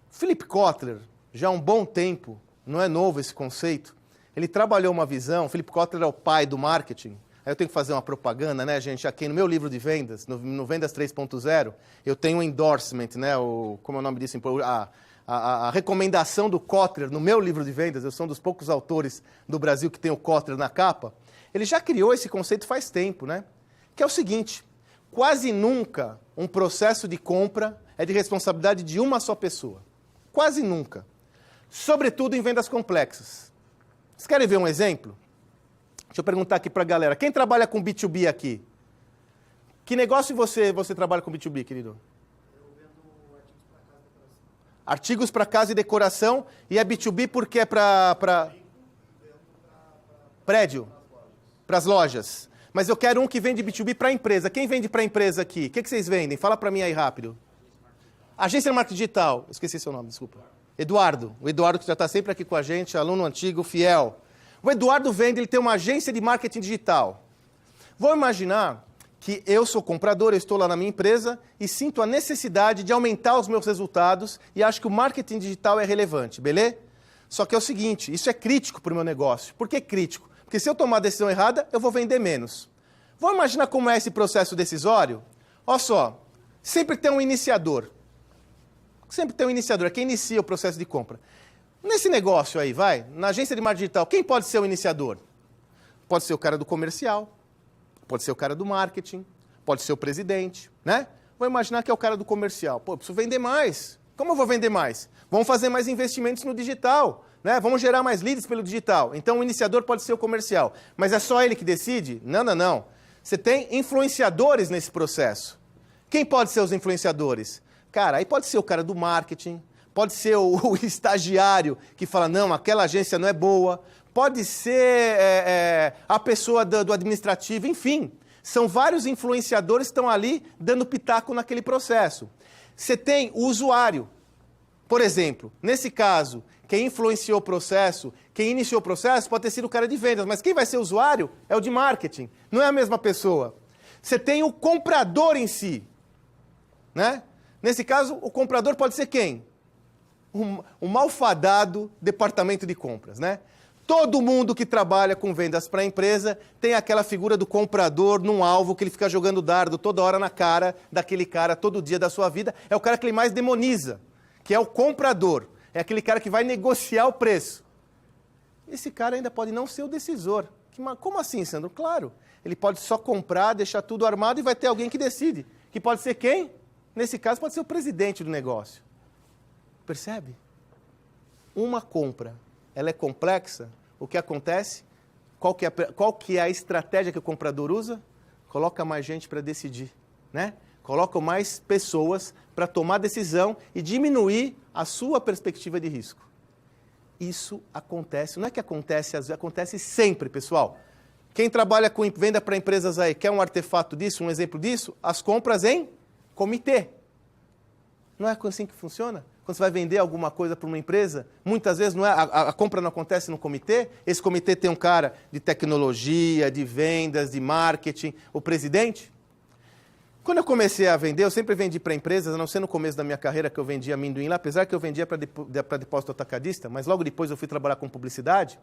Philip Kotler, já há um bom tempo, não é novo esse conceito, ele trabalhou uma visão, Philip Kotler é o pai do marketing. Aí eu tenho que fazer uma propaganda, né, gente? Aqui no meu livro de vendas, no Vendas 3.0, eu tenho um endorsement, né? Como é o nome disso? A recomendação do Kotler no meu livro de vendas, eu sou um dos poucos autores do Brasil que tem o Kotler na capa. Ele já criou esse conceito faz tempo, né? Que é o seguinte, quase nunca um processo de compra é de responsabilidade de uma só pessoa. Quase nunca. Sobretudo em vendas complexas. Vocês querem ver um exemplo? Deixa eu perguntar aqui para a galera. Quem trabalha com B2B aqui? Que negócio você trabalha com B2B, querido? Eu vendo artigos para casa e decoração. Artigos para casa e decoração. E é B2B porque é para prédio? Para as lojas. Mas eu quero um que vende B2B para a empresa. Quem vende para a empresa aqui? O que vocês vendem? Fala para mim aí rápido. Agência de marketing digital. Esqueci seu nome, desculpa. Eduardo. O Eduardo que já está sempre aqui com a gente, aluno antigo, fiel. O Eduardo vende, ele tem uma agência de marketing digital. Vou imaginar que eu sou comprador, eu estou lá na minha empresa e sinto a necessidade de aumentar os meus resultados e acho que o marketing digital é relevante, beleza? Só que é o seguinte, isso é crítico para o meu negócio. Por que crítico? Porque se eu tomar a decisão errada, eu vou vender menos. Vou imaginar como é esse processo decisório? Olha só, sempre tem um iniciador. Sempre tem um iniciador, é quem inicia o processo de compra. Nesse negócio aí, na agência de marketing digital, quem pode ser o iniciador? Pode ser o cara do comercial, pode ser o cara do marketing, pode ser o presidente, né? Vou imaginar que é o cara do comercial. Pô, eu preciso vender mais. Como eu vou vender mais? Vamos fazer mais investimentos no digital, né? Vamos gerar mais leads pelo digital. Então o iniciador pode ser o comercial. Mas é só ele que decide? Não. Você tem influenciadores nesse processo. Quem pode ser os influenciadores? Cara, aí pode ser o cara do marketing, pode ser o estagiário que fala, não, aquela agência não é boa, pode ser a pessoa do administrativo, enfim. São vários influenciadores que estão ali dando pitaco naquele processo. Você tem o usuário. Por exemplo, nesse caso, quem influenciou o processo, quem iniciou o processo pode ter sido o cara de vendas, mas quem vai ser o usuário é o de marketing, não é a mesma pessoa. Você tem o comprador em si, né? Nesse caso, o comprador pode ser quem? Um malfadado departamento de compras, né? Todo mundo que trabalha com vendas para a empresa tem aquela figura do comprador num alvo que ele fica jogando dardo toda hora na cara daquele cara todo dia da sua vida. É o cara que ele mais demoniza, que é o comprador. É aquele cara que vai negociar o preço. Esse cara ainda pode não ser o decisor. Como assim, Sandro? Claro, ele pode só comprar, deixar tudo armado e vai ter alguém que decide. Que pode ser quem? Nesse caso, pode ser o presidente do negócio. Percebe? Uma compra, ela é complexa. O que acontece? Qual que é a estratégia que o comprador usa? Coloca mais gente para decidir, né? Coloca mais pessoas para tomar decisão e diminuir a sua perspectiva de risco. Isso acontece, não é que acontece, às vezes acontece sempre, pessoal. Quem trabalha com venda para empresas aí, quer um artefato disso, um exemplo disso? As compras em comitê. Não é assim que funciona? Quando você vai vender alguma coisa para uma empresa, muitas vezes não é, a compra não acontece no comitê. Esse comitê tem um cara de tecnologia, de vendas, de marketing, o presidente. Quando eu comecei a vender, eu sempre vendi para empresas, a não ser no começo da minha carreira que eu vendia amendoim lá, apesar que eu vendia para depósito atacadista, mas logo depois eu fui trabalhar com publicidade.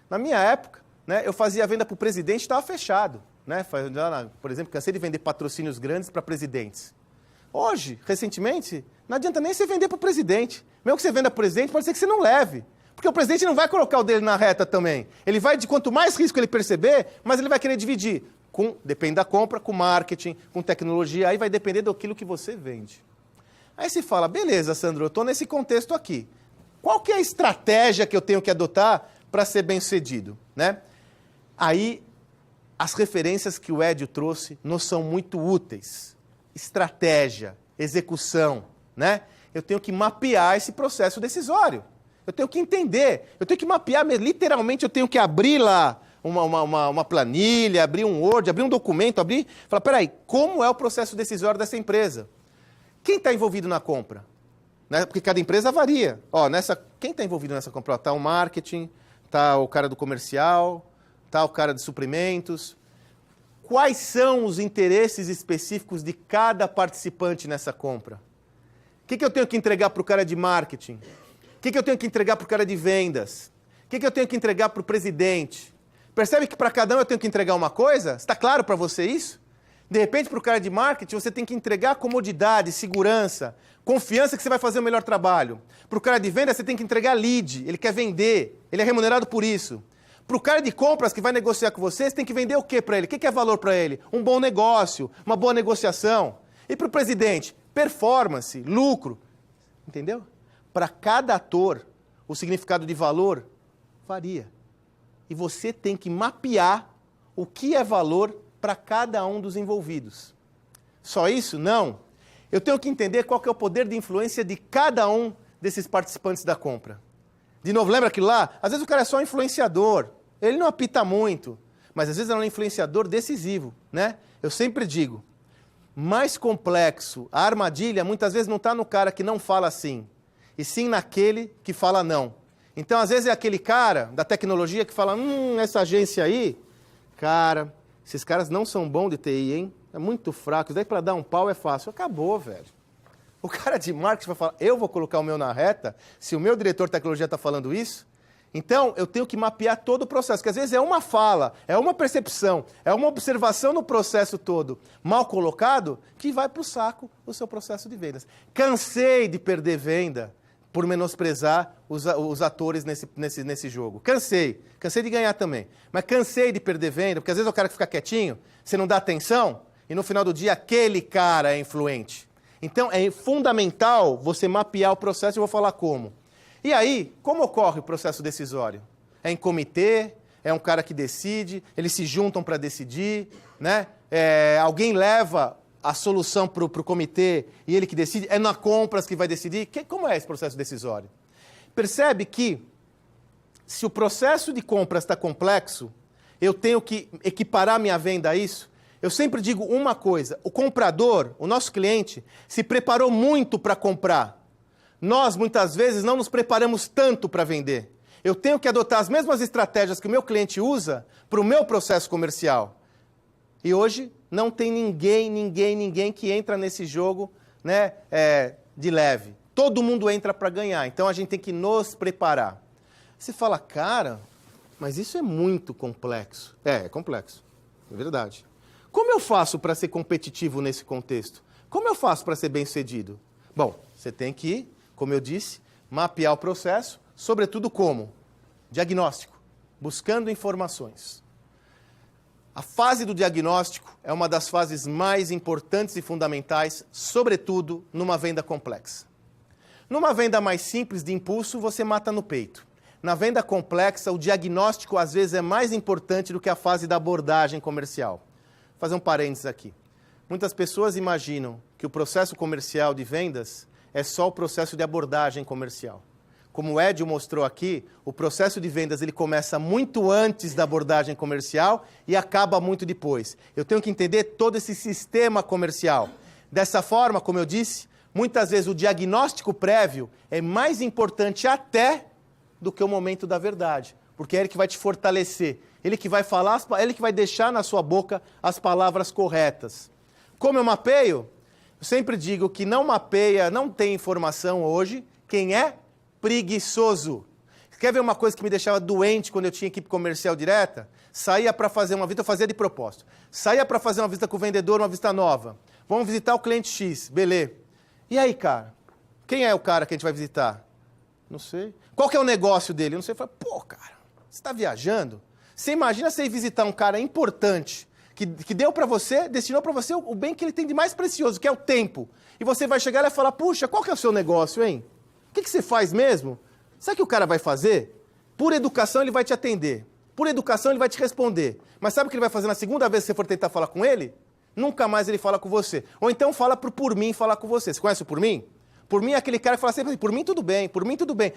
Na minha época, né, eu fazia a venda para o presidente e estava fechado. Né? Por exemplo, cansei de vender patrocínios grandes para presidentes. Hoje, recentemente, não adianta nem você vender para o presidente. Mesmo que você venda para o presidente, pode ser que você não leve. Porque o presidente não vai colocar o dele na reta também. Ele vai, quanto mais risco ele perceber, mais ele vai querer dividir. Depende da compra, com marketing, com tecnologia, aí vai depender daquilo que você vende. Aí você fala, beleza, Sandro, eu estou nesse contexto aqui. Qual que é a estratégia que eu tenho que adotar para ser bem-sucedido? Né? Aí, as referências que o Edio trouxe nos são muito úteis. Estratégia, execução, né? Eu tenho que mapear esse processo decisório. Eu tenho que entender, eu tenho que mapear, literalmente eu tenho que abrir lá uma planilha, abrir um Word, abrir um documento, falar, peraí, como é o processo decisório dessa empresa? Quem está envolvido na compra? Né? Porque cada empresa varia. Quem está envolvido nessa compra? Está o marketing, está o cara do comercial, está o cara de suprimentos. Quais são os interesses específicos de cada participante nessa compra? O que eu tenho que entregar para o cara de marketing? O que eu tenho que entregar para o cara de vendas? O que eu tenho que entregar para o presidente? Percebe que para cada um eu tenho que entregar uma coisa? Está claro para você isso? De repente, para o cara de marketing, você tem que entregar comodidade, segurança, confiança que você vai fazer o melhor trabalho. Para o cara de venda, você tem que entregar lead, ele quer vender, ele é remunerado por isso. Para o cara de compras que vai negociar com você, você tem que vender o que para ele? O que é valor para ele? Um bom negócio, uma boa negociação. E para o presidente? Performance, lucro. Entendeu? Para cada ator, o significado de valor varia. E você tem que mapear o que é valor para cada um dos envolvidos. Só isso? Não. Eu tenho que entender qual que é o poder de influência de cada um desses participantes da compra. De novo, lembra aquilo lá? Às vezes o cara é só um influenciador. Ele não apita muito, mas às vezes ele é um influenciador decisivo, né? Eu sempre digo, mais complexo, a armadilha muitas vezes não está no cara que não fala sim, e sim naquele que fala não. Então, às vezes é aquele cara da tecnologia que fala, essa agência aí, cara, esses caras não são bons de TI, hein? É muito fraco, isso daí para dar um pau é fácil. Acabou, velho. O cara de marketing vai falar, eu vou colocar o meu na reta, se o meu diretor de tecnologia está falando isso. Então, eu tenho que mapear todo o processo, que às vezes é uma fala, é uma percepção, é uma observação no processo todo, mal colocado, que vai para o saco o seu processo de vendas. Cansei de perder venda por menosprezar os atores nesse jogo. Cansei de ganhar também, mas cansei de perder venda, porque às vezes é o cara que fica quietinho, você não dá atenção, e no final do dia aquele cara é influente. Então, é fundamental você mapear o processo, eu vou falar como. E aí, como ocorre o processo decisório? É em comitê, é um cara que decide, eles se juntam para decidir, né? Alguém leva a solução para o comitê e ele que decide, é na compras que vai decidir. Como é esse processo decisório? Percebe que, se o processo de compras está complexo, eu tenho que equiparar minha venda a isso. Eu sempre digo uma coisa, o comprador, o nosso cliente, se preparou muito para comprar. Nós, muitas vezes, não nos preparamos tanto para vender. Eu tenho que adotar as mesmas estratégias que o meu cliente usa para o meu processo comercial. E hoje não tem ninguém que entra nesse jogo, né, de leve. Todo mundo entra para ganhar, então a gente tem que nos preparar. Você fala, cara, mas isso é muito complexo. É complexo, é verdade. Como eu faço para ser competitivo nesse contexto? Como eu faço para ser bem-sucedido? Bom, você tem que, como eu disse, mapear o processo, sobretudo como? Diagnóstico, buscando informações. A fase do diagnóstico é uma das fases mais importantes e fundamentais, sobretudo numa venda complexa. Numa venda mais simples de impulso, você mata no peito. Na venda complexa, o diagnóstico às vezes é mais importante do que a fase da abordagem comercial. Vou fazer um parênteses aqui. Muitas pessoas imaginam que o processo comercial de vendas é só o processo de abordagem comercial. Como o Edio mostrou aqui, o processo de vendas ele começa muito antes da abordagem comercial e acaba muito depois. Eu tenho que entender todo esse sistema comercial. Dessa forma, como eu disse, muitas vezes o diagnóstico prévio é mais importante até do que o momento da verdade, porque é ele que vai te fortalecer, ele que vai falar, ele que vai deixar na sua boca as palavras corretas. Como eu mapeio? Eu sempre digo que não mapeia, não tem informação hoje, quem é preguiçoso. Quer ver uma coisa que me deixava doente quando eu tinha equipe comercial direta? Saía para fazer uma visita, eu fazia de propósito. Saía para fazer uma visita com o vendedor, uma visita nova. Vamos visitar o cliente X, beleza. E aí, cara? Quem é o cara que a gente vai visitar? Não sei. Qual que é o negócio dele? Não sei. Eu falei, pô, cara, você está viajando? Você imagina você ir visitar um cara importante, que deu para você, destinou para você o bem que ele tem de mais precioso, que é o tempo. E você vai chegar e vai falar, puxa, qual que é o seu negócio, hein? O que você faz mesmo? Sabe o que o cara vai fazer? Por educação ele vai te atender. Por educação ele vai te responder. Mas sabe o que ele vai fazer na segunda vez que você for tentar falar com ele? Nunca mais ele fala com você. Ou então fala pro Por Mim falar com você. Você conhece o Por Mim? Por Mim é aquele cara que fala sempre assim, por mim tudo bem,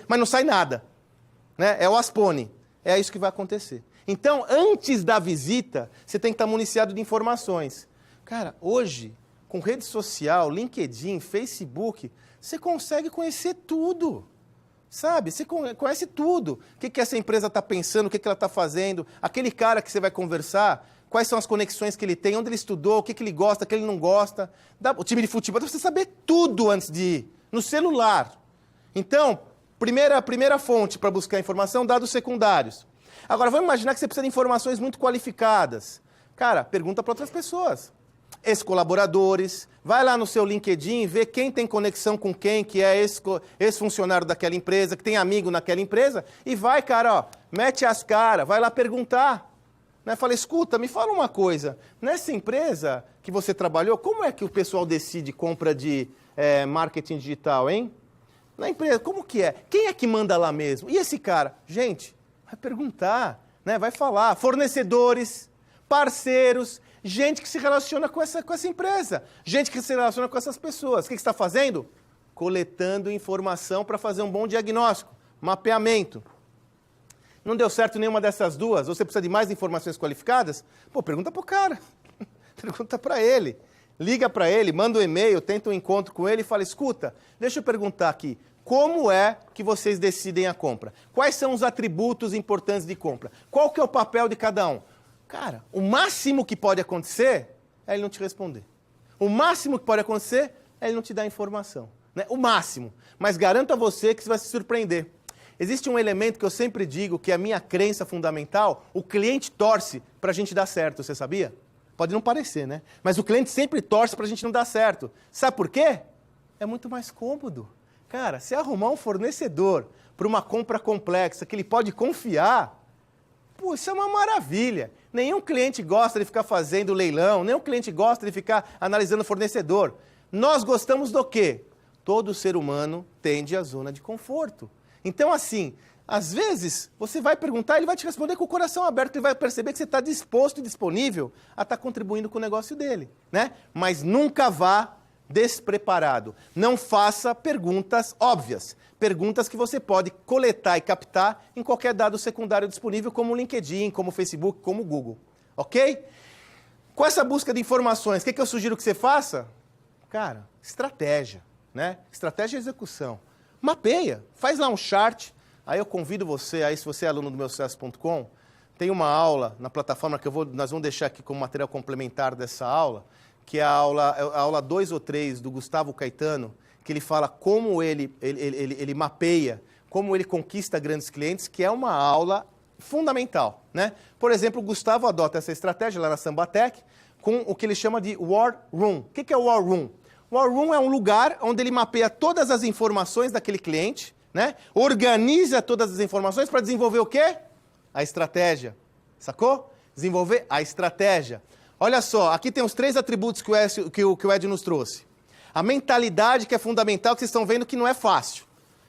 mas não sai nada. Né? É o Aspone. É isso que vai acontecer. Então, antes da visita, você tem que estar municiado de informações. Cara, hoje, com rede social, LinkedIn, Facebook, você consegue conhecer tudo. Sabe? Você conhece tudo. O que essa empresa está pensando, o que ela está fazendo, aquele cara que você vai conversar, quais são as conexões que ele tem, onde ele estudou, o que ele gosta, o que ele não gosta. O time de futebol, dá para você saber tudo antes de ir, no celular. Então, primeira fonte para buscar informação, dados secundários. Agora, vamos imaginar que você precisa de informações muito qualificadas. Cara, pergunta para outras pessoas. Ex-colaboradores, vai lá no seu LinkedIn, vê quem tem conexão com quem, que é ex-funcionário daquela empresa, que tem amigo naquela empresa, e vai, cara, ó, mete as caras, vai lá perguntar. Né? Fala, escuta, me fala uma coisa, nessa empresa que você trabalhou, como é que o pessoal decide compra de marketing digital, hein? Na empresa, como que é? Quem é que manda lá mesmo? E esse cara? Gente, vai perguntar, né? Vai falar. Fornecedores, parceiros, gente que se relaciona com essa empresa, gente que se relaciona com essas pessoas. O que você está fazendo? Coletando informação para fazer um bom diagnóstico, mapeamento. Não deu certo nenhuma dessas duas? Ou você precisa de mais informações qualificadas? Pô, pergunta para o cara, pergunta para ele. Liga para ele, manda um e-mail, tenta um encontro com ele e fala, escuta, deixa eu perguntar aqui, como é que vocês decidem a compra? Quais são os atributos importantes de compra? Qual que é o papel de cada um? Cara, o máximo que pode acontecer é ele não te responder. O máximo que pode acontecer é ele não te dar informação. Né? O máximo. Mas garanto a você que você vai se surpreender. Existe um elemento que eu sempre digo, que é a minha crença fundamental, o cliente torce para a gente dar certo, você sabia? Pode não parecer, né? Mas o cliente sempre torce para a gente não dar certo. Sabe por quê? É muito mais cômodo. Cara, se arrumar um fornecedor para uma compra complexa que ele pode confiar, pô, isso é uma maravilha. Nenhum cliente gosta de ficar fazendo leilão, nenhum cliente gosta de ficar analisando o fornecedor. Nós gostamos do quê? Todo ser humano tende à zona de conforto. Então, assim, às vezes, você vai perguntar, ele vai te responder com o coração aberto, ele vai perceber que você está disposto e disponível a estar contribuindo com o negócio dele, né? Mas nunca vá despreparado. Não faça perguntas óbvias. Perguntas que você pode coletar e captar em qualquer dado secundário disponível, como o LinkedIn, como o Facebook, como o Google. Ok? Com essa busca de informações, o que eu sugiro que você faça? Cara, estratégia, né? Estratégia e execução. Mapeia, faz lá um chart. Aí eu convido você, aí se você é aluno do meusucesso.com, tem uma aula na plataforma que nós vamos deixar aqui como material complementar dessa aula, que é a aula 2 ou 3 do Gustavo Caetano, que ele fala como ele mapeia, como ele conquista grandes clientes, que é uma aula fundamental, né? Por exemplo, o Gustavo adota essa estratégia lá na Sambatec com o que ele chama de War Room. O que é o War Room? O War Room é um lugar onde ele mapeia todas as informações daquele cliente, né? Organiza todas as informações para desenvolver o quê? A estratégia. Sacou? Desenvolver a estratégia. Olha só, aqui tem os 3 atributos que o Ed nos trouxe. A mentalidade, que é fundamental, que vocês estão vendo que não é fácil,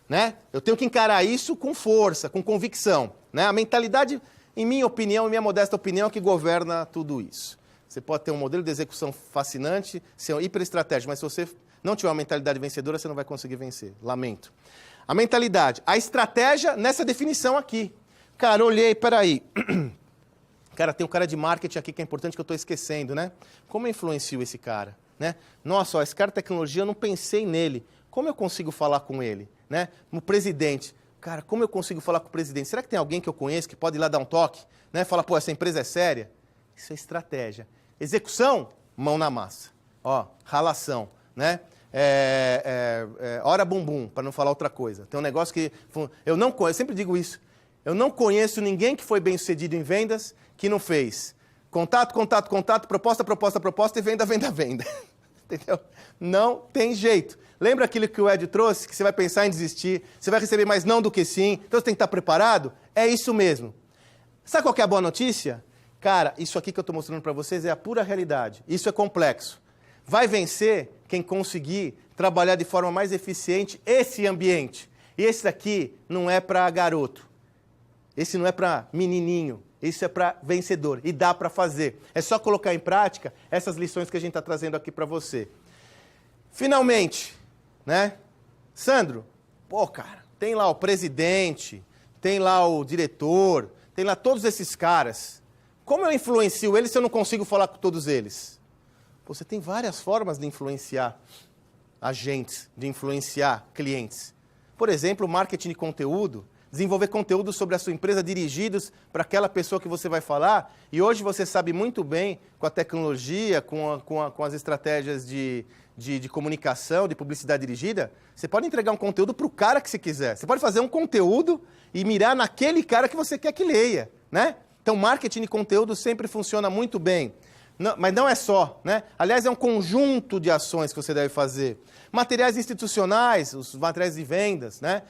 né? Eu tenho que encarar isso com força, com convicção, né? A mentalidade, em minha opinião, em minha modesta opinião, é que governa tudo isso. Você pode ter um modelo de execução fascinante, ser hiperestratégico, mas se você não tiver uma mentalidade vencedora, você não vai conseguir vencer. Lamento. A mentalidade. A estratégia nessa definição aqui. Cara, olhei, peraí. Cara, tem um cara de marketing aqui que é importante que eu estou esquecendo, né? Como eu influencio esse cara? Né? Nossa, ó, esse cara de tecnologia, eu não pensei nele. Como eu consigo falar com ele? Né? No presidente. Cara, como eu consigo falar com o presidente? Será que tem alguém que eu conheço que pode ir lá dar um toque? Né? Falar, pô, essa empresa é séria? Isso é estratégia. Execução, mão na massa. Ó, ralação, né? Hora bumbum, para não falar outra coisa. Tem um negócio que eu não conheço, eu sempre digo isso. Eu não conheço ninguém que foi bem sucedido em vendas que não fez contato, contato, contato, proposta, proposta, proposta e venda, venda, venda. Entendeu? Não tem jeito. Lembra aquilo que o Ed trouxe? Que você vai pensar em desistir, você vai receber mais não do que sim, então você tem que estar preparado? É isso mesmo. Sabe qual que é a boa notícia? Cara, isso aqui que eu estou mostrando para vocês é a pura realidade. Isso é complexo. Vai vencer quem conseguir trabalhar de forma mais eficiente esse ambiente. E esse daqui não é para garoto. Esse não é para menininho. Isso é para vencedor. E dá para fazer. É só colocar em prática essas lições que a gente está trazendo aqui para você. Finalmente, né? Sandro, pô, cara, tem lá o presidente, tem lá o diretor, tem lá todos esses caras. Como eu influencio eles se eu não consigo falar com todos eles? Você tem várias formas de influenciar agentes, de influenciar clientes. Por exemplo, marketing de conteúdo, desenvolver conteúdo sobre a sua empresa dirigidos para aquela pessoa que você vai falar. E hoje você sabe muito bem, com a tecnologia, com as estratégias de comunicação, de publicidade dirigida, você pode entregar um conteúdo para o cara que você quiser. Você pode fazer um conteúdo e mirar naquele cara que você quer que leia, né? Então, marketing de conteúdo sempre funciona muito bem. Não, mas não é só, né? Aliás, é um conjunto de ações que você deve fazer. Materiais institucionais, os materiais de vendas, né?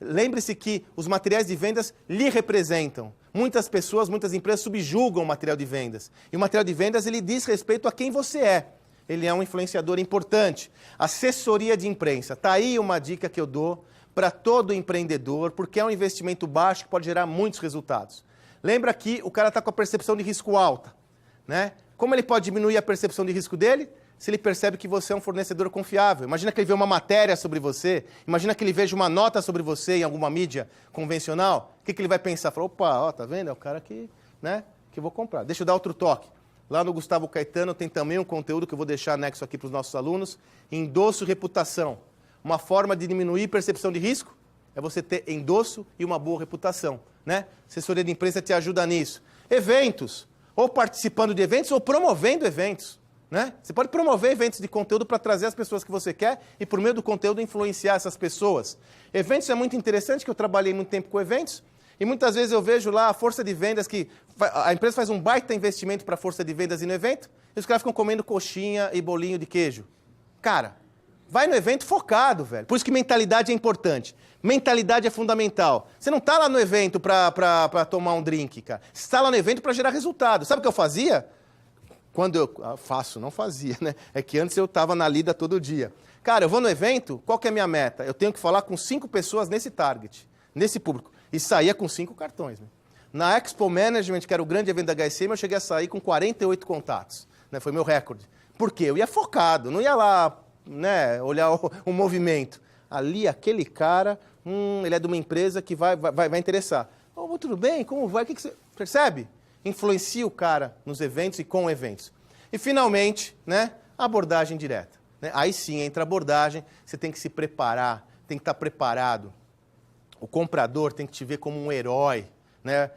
Lembre-se que os materiais de vendas lhe representam. Muitas pessoas, muitas empresas subjugam o material de vendas. E o material de vendas, ele diz respeito a quem você é. Ele é um influenciador importante. Assessoria de imprensa. Está aí uma dica que eu dou para todo empreendedor, porque é um investimento baixo que pode gerar muitos resultados. Lembra que o cara está com a percepção de risco alta, né? Como ele pode diminuir a percepção de risco dele? Se ele percebe que você é um fornecedor confiável. Imagina que ele vê uma matéria sobre você, imagina que ele veja uma nota sobre você em alguma mídia convencional. O que ele vai pensar? Fala, opa, ó, tá vendo? É o cara que, né, que eu vou comprar. Deixa eu dar outro toque. Lá no Gustavo Caetano tem também um conteúdo que eu vou deixar anexo aqui para os nossos alunos. Endosso e reputação. Uma forma de diminuir percepção de risco é você ter endosso e uma boa reputação, né? Assessoria de imprensa te ajuda nisso. Eventos, ou participando de eventos ou promovendo eventos, né? Você pode promover eventos de conteúdo para trazer as pessoas que você quer e, por meio do conteúdo, influenciar essas pessoas. Eventos é muito interessante, que eu trabalhei muito tempo com eventos, e muitas vezes eu vejo lá a força de vendas, que a empresa faz um baita investimento para a força de vendas e no evento, e os caras ficam comendo coxinha e bolinho de queijo. Cara, vai no evento focado, velho. Por isso que mentalidade é importante. Mentalidade é fundamental. Você não está lá no evento para tomar um drink, cara. Você está lá no evento para gerar resultado. Sabe o que eu fazia? Quando eu faço, não fazia, né? É que antes eu estava na lida todo dia. Cara, eu vou no evento, qual que é a minha meta? Eu tenho que falar com 5 pessoas nesse target, nesse público. E saía com 5 cartões, né? Na Expo Management, que era o grande evento da HSM, eu cheguei a sair com 48 contatos, né? Foi meu recorde. Por quê? Eu ia focado, não ia lá, né, olhar o movimento. Ali, aquele cara, ele é de uma empresa que vai interessar. Oh, tudo bem? Como vai? O que você... Percebe? Influencia o cara nos eventos e com eventos. E, finalmente, né, a abordagem direta, né? Aí sim, entra a abordagem, você tem que se preparar, tem que estar preparado. O comprador tem que te ver como um herói, né?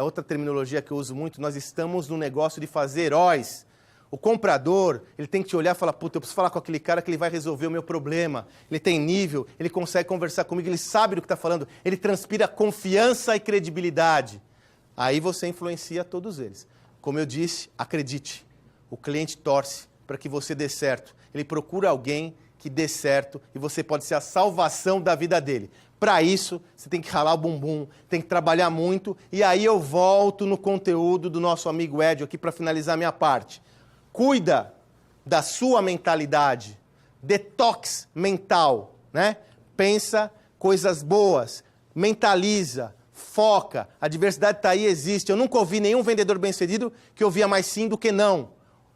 Outra terminologia que eu uso muito, nós estamos no negócio de fazer heróis. O comprador, ele tem que te olhar e falar, puta, eu preciso falar com aquele cara que ele vai resolver o meu problema. Ele tem nível, ele consegue conversar comigo, ele sabe do que está falando, ele transpira confiança e credibilidade. Aí você influencia todos eles. Como eu disse, acredite, o cliente torce para que você dê certo. Ele procura alguém que dê certo e você pode ser a salvação da vida dele. Para isso, você tem que ralar o bumbum, tem que trabalhar muito. E aí eu volto no conteúdo do nosso amigo Edio aqui para finalizar a minha parte. Cuida da sua mentalidade, detox mental, né? Pensa coisas boas, mentaliza, foca. A diversidade está aí, existe. Eu nunca ouvi nenhum vendedor bem-sucedido que ouvia mais sim do que não.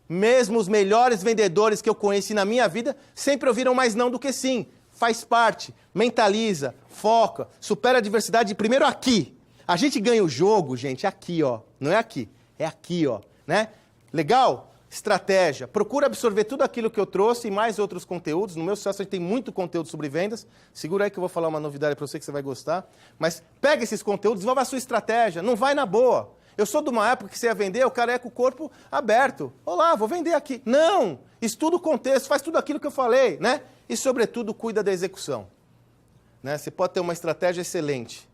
Mesmo os melhores vendedores que eu conheci na minha vida sempre ouviram mais não do que sim. Faz parte, mentaliza, foca, supera a diversidade primeiro aqui. A gente ganha o jogo, gente, aqui, ó. Não é aqui, é aqui, ó, né? Legal? Estratégia. Procura absorver tudo aquilo que eu trouxe e mais outros conteúdos. No meu sucesso a gente tem muito conteúdo sobre vendas. Segura aí que eu vou falar uma novidade para você que você vai gostar. Mas pega esses conteúdos, desenvolva a sua estratégia. Não vai na boa. Eu sou de uma época que você ia vender, o cara é com o corpo aberto. Olá, vou vender aqui. Não! Estuda o contexto, faz tudo aquilo que eu falei, né? E, sobretudo, cuida da execução. Né? Você pode ter uma estratégia excelente.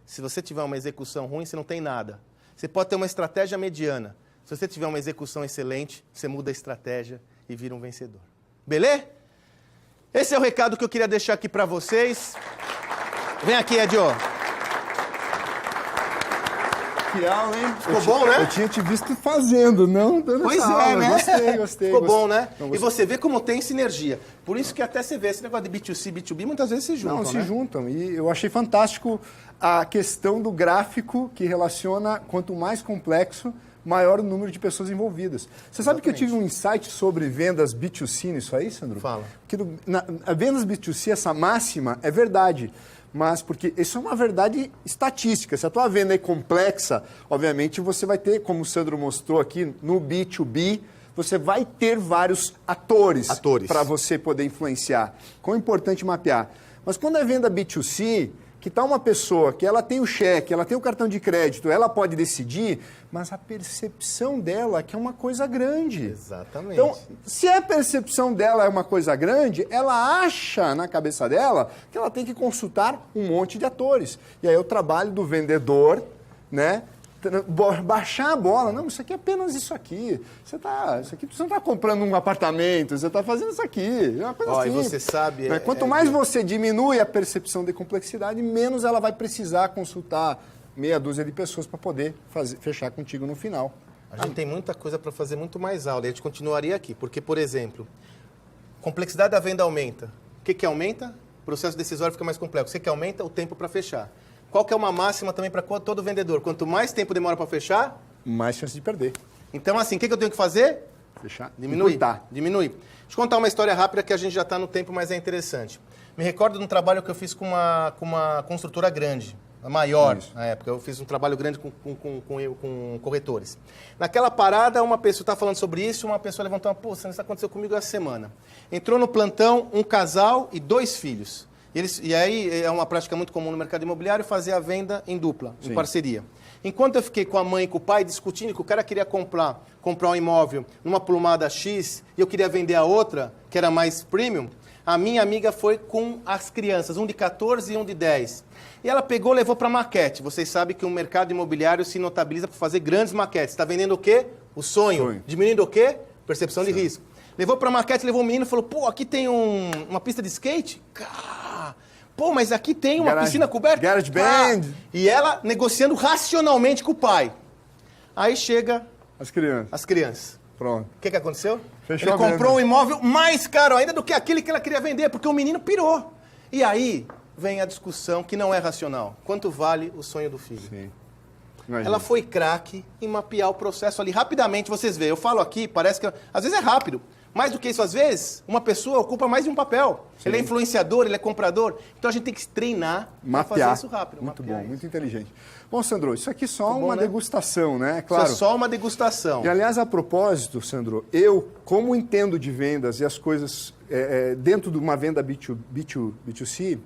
Se você tiver uma execução ruim, você não tem nada. Você pode ter uma estratégia mediana. Se você tiver uma execução excelente, você muda a estratégia e vira um vencedor. Beleza? Esse é o recado que eu queria deixar aqui para vocês. Vem aqui, Edio. Que aula, hein? Ficou bom, né? Eu tinha te visto fazendo, não dando Pois essa é, aula. né? Gostei. Ficou bom, né? Não, e você vê como tem sinergia. Por isso que até você vê esse negócio de B2C, B2B, muitas vezes se juntam, Não, se né? juntam. E eu achei fantástico a questão do gráfico que relaciona, quanto mais complexo, maior o número de pessoas envolvidas. Você sabe que eu tive um insight sobre vendas B2C nisso aí, Sandro? Fala. Que a vendas B2C, essa máxima, é verdade. mas porque isso é uma verdade estatística. Se a tua venda é complexa, obviamente você vai ter, como o Sandro mostrou aqui, no B2B, você vai ter vários atores. Para você poder influenciar. Quão importante mapear. Mas quando é venda B2C, que está uma pessoa que ela tem o cheque, ela tem o cartão de crédito, ela pode decidir, mas a percepção dela é que é uma coisa grande. Exatamente. Então, se a percepção dela é uma coisa grande, ela acha na cabeça dela que ela tem que consultar um monte de atores. E aí é o trabalho do vendedor, né? Baixar a bola. Não, isso aqui é apenas isso aqui. Você não está comprando um apartamento, você está fazendo isso aqui. É uma coisa assim. E você sabe... Quanto mais você diminui a percepção de complexidade, menos ela vai precisar consultar meia dúzia de pessoas para poder fechar contigo no final. A gente tem muita coisa para fazer, muito mais aula. E a gente continuaria aqui. Porque, por exemplo, complexidade da venda aumenta. O que aumenta? O processo decisório fica mais complexo. O que aumenta? O tempo para fechar. Qual que é uma máxima também para todo vendedor? Quanto mais tempo demora para fechar... mais chance de perder. Então, assim, o que eu tenho que fazer? Fechar. Diminuir. Diminuir. Deixa eu contar uma história rápida que a gente já está no tempo, mas é interessante. Me recordo de um trabalho que eu fiz com uma construtora grande, a maior na época. Eu fiz um trabalho grande com corretores. Naquela parada, uma pessoa estava falando sobre isso, uma pessoa levantou uma... isso aconteceu comigo essa semana. Entrou no plantão um casal e 2 filhos. E aí é uma prática muito comum no mercado imobiliário fazer a venda em dupla, em parceria. Enquanto eu fiquei com a mãe e com o pai discutindo que o cara queria comprar um imóvel numa plumada X e eu queria vender a outra, que era mais premium, a minha amiga foi com as crianças, um de 14 e um de 10. E ela pegou e levou para maquete. Vocês sabem que o mercado imobiliário se notabiliza por fazer grandes maquetes. Está vendendo o quê? O sonho. Diminuindo o quê? Percepção de risco. Levou para maquete, levou o menino e falou, aqui tem uma pista de skate? Mas aqui tem uma piscina coberta. Garage Band. E ela negociando racionalmente com o pai. Aí chega... As crianças. Pronto. O que aconteceu? Fechou. Ele comprou um imóvel mais caro ainda do que aquele que ela queria vender, porque o menino pirou. E aí vem a discussão que não é racional. Quanto vale o sonho do filho? Sim. Ela foi craque em mapear o processo ali rapidamente. Vocês veem, eu falo aqui, parece que... Às vezes é rápido. Mais do que isso, às vezes, uma pessoa ocupa mais de um papel. Sim. Ele é influenciador, ele é comprador. Então a gente tem que se treinar para fazer isso rápido. Muito bom, muito inteligente. Bom, Sandro, isso aqui é só uma degustação, né? Claro. Isso é só uma degustação. E, aliás, a propósito, Sandro, eu, como entendo de vendas e as coisas dentro de uma venda B2C,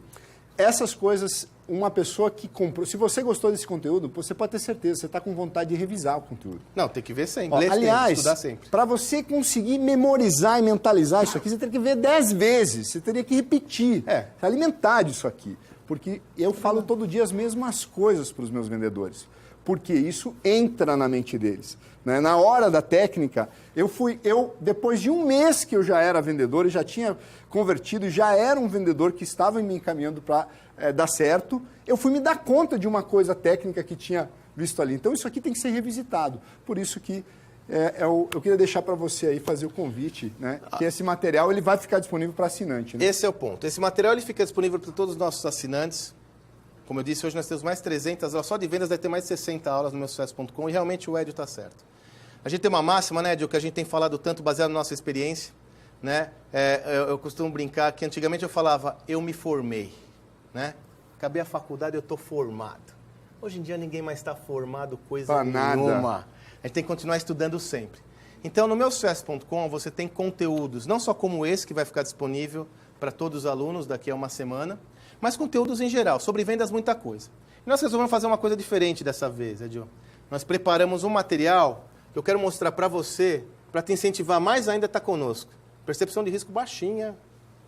essas coisas, uma pessoa que comprou... Se você gostou desse conteúdo, você pode ter certeza, você está com vontade de revisar o conteúdo. Não, tem que ver sempre. Aliás, estudar sempre. Para você conseguir memorizar e mentalizar isso aqui, você teria que ver 10 vezes, você teria que repetir, alimentar disso aqui. Porque eu falo todo dia as mesmas coisas para os meus vendedores. Porque isso entra na mente deles. Né? Na hora da técnica, depois de um mês que eu já era vendedor, e já tinha convertido, já era um vendedor que estava me encaminhando para dar certo, eu fui me dar conta de uma coisa técnica que tinha visto ali. Então, isso aqui tem que ser revisitado. Por isso que eu queria deixar para você aí fazer o convite, né? Que esse material ele vai ficar disponível para assinante. Né? Esse é o ponto. Esse material ele fica disponível para todos os nossos assinantes. Como eu disse, hoje nós temos mais 300 aulas. Só de vendas deve ter mais de 60 aulas no meusucesso.com e realmente o Edio está certo. A gente tem uma máxima, né, Edio, que a gente tem falado tanto baseado na nossa experiência. Né? Eu costumo brincar que antigamente eu falava, eu me formei. Né? Acabei a faculdade, eu estou formado. Hoje em dia ninguém mais está formado coisa nenhuma. A gente tem que continuar estudando sempre. Então, no meusucesso.com você tem conteúdos, não só como esse, que vai ficar disponível para todos os alunos daqui a uma semana, mas conteúdos em geral, sobre vendas, muita coisa. E nós resolvemos fazer uma coisa diferente dessa vez, Edio. Nós preparamos um material que eu quero mostrar para você, para te incentivar mais ainda a estar conosco. Percepção de risco baixinha,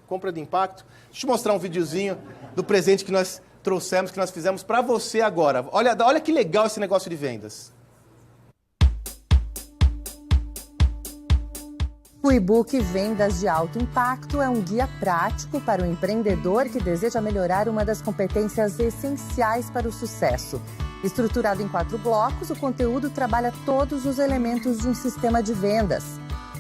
compra de impacto. Deixa eu te mostrar um videozinho do presente que nós trouxemos, que nós fizemos para você agora. Olha que legal esse negócio de vendas. O e-book Vendas de Alto Impacto é um guia prático para o empreendedor que deseja melhorar uma das competências essenciais para o sucesso. Estruturado em 4 blocos, o conteúdo trabalha todos os elementos de um sistema de vendas.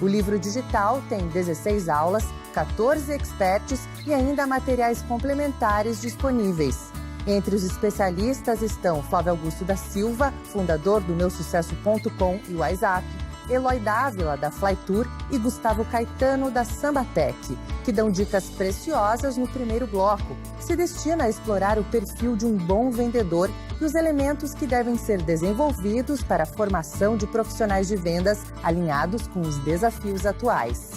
O livro digital tem 16 aulas, 14 experts e ainda materiais complementares disponíveis. Entre os especialistas estão Flávio Augusto da Silva, fundador do meusucesso.com e WhatsApp, Eloy Dávila, da Flytour, e Gustavo Caetano, da Sambatec, que dão dicas preciosas no primeiro bloco, que se destina a explorar o perfil de um bom vendedor e os elementos que devem ser desenvolvidos para a formação de profissionais de vendas alinhados com os desafios atuais.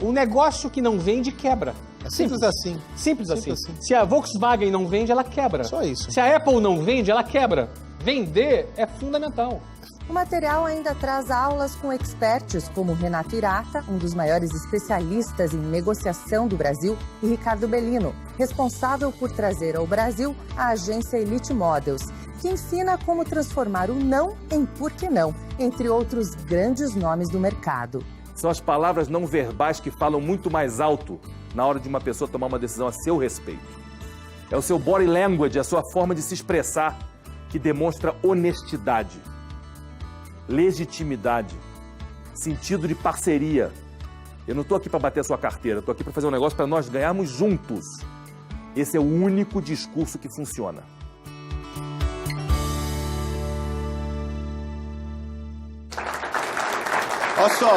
O negócio que não vende, quebra. É simples assim. Simples assim. Se a Volkswagen não vende, ela quebra. Só isso. Se a Apple não vende, ela quebra. Vender é fundamental. O material ainda traz aulas com experts como Renato Irata, um dos maiores especialistas em negociação do Brasil, e Ricardo Bellino, responsável por trazer ao Brasil a agência Elite Models, que ensina como transformar o não em por que não, entre outros grandes nomes do mercado. São as palavras não verbais que falam muito mais alto na hora de uma pessoa tomar uma decisão a seu respeito. É o seu body language, a sua forma de se expressar, que demonstra honestidade, legitimidade, sentido de parceria. Eu não estou aqui para bater a sua carteira, estou aqui para fazer um negócio para nós ganharmos juntos. Esse é o único discurso que funciona. Olha só,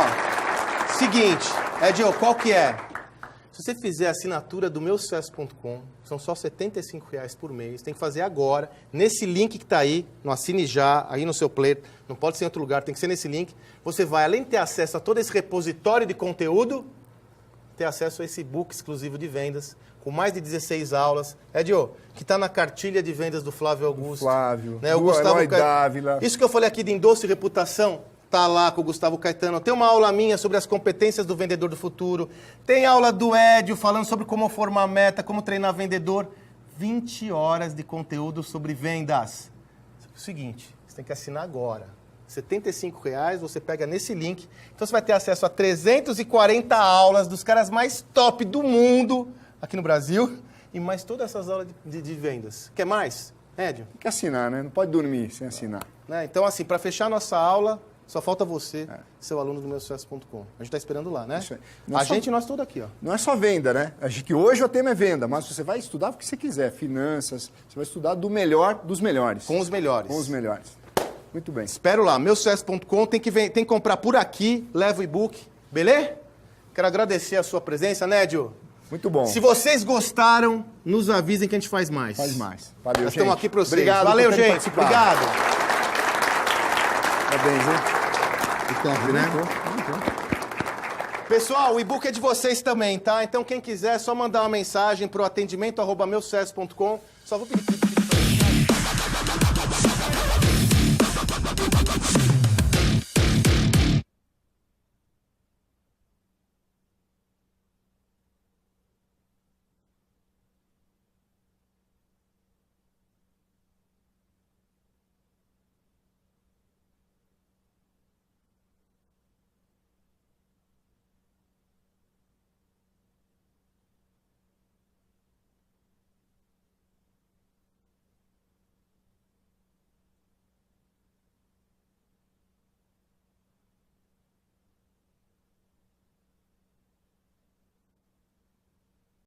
seguinte, Edil, qual que é? Se você fizer a assinatura do meusucesso.com, são só R$ 75,00 por mês, tem que fazer agora, nesse link que está aí, no Assine Já, aí no seu player, não pode ser em outro lugar, tem que ser nesse link. Você vai, além de ter acesso a todo esse repositório de conteúdo, ter acesso a esse book exclusivo de vendas, com mais de 16 aulas. Edil, que está na cartilha de vendas do Flávio Augusto. Flávio, né? O Gustavo Eloy Dávila. Isso que eu falei aqui de endosso e reputação, tá lá com o Gustavo Caetano. Tem uma aula minha sobre as competências do vendedor do futuro. Tem aula do Edio falando sobre como formar meta, como treinar vendedor. 20 horas de conteúdo sobre vendas. O seguinte, você tem que assinar agora. R$ 75,00, você pega nesse link. Então você vai ter acesso a 340 aulas dos caras mais top do mundo aqui no Brasil. E mais todas essas aulas de vendas. Quer mais, Edio? Tem que assinar, né? Não pode dormir sem assinar. Né? Então, assim, para fechar a nossa aula... Só falta você, seu aluno do meusucesso.com. A gente está esperando lá, né? Nós todos aqui, ó. Não é só venda, né? Acho que hoje o tema é venda, mas você vai estudar o que você quiser. Finanças, você vai estudar do melhor dos melhores. Com os melhores. Com os melhores. Muito bem. Espero lá, meusucesso.com. Tem que comprar por aqui, leva o e-book. Beleza? Quero agradecer a sua presença, Nédio. Muito bom. Se vocês gostaram, nos avisem que a gente faz mais. Faz mais. Valeu, Nós gente. estamos aqui para vocês. Obrigado. Valeu, gente. Obrigado. Parabéns, hein? Top, né? Pessoal, o e-book é de vocês também, tá? Então, quem quiser, é só mandar uma mensagem para o atendimento@meusucesso.com. Só vou pedir...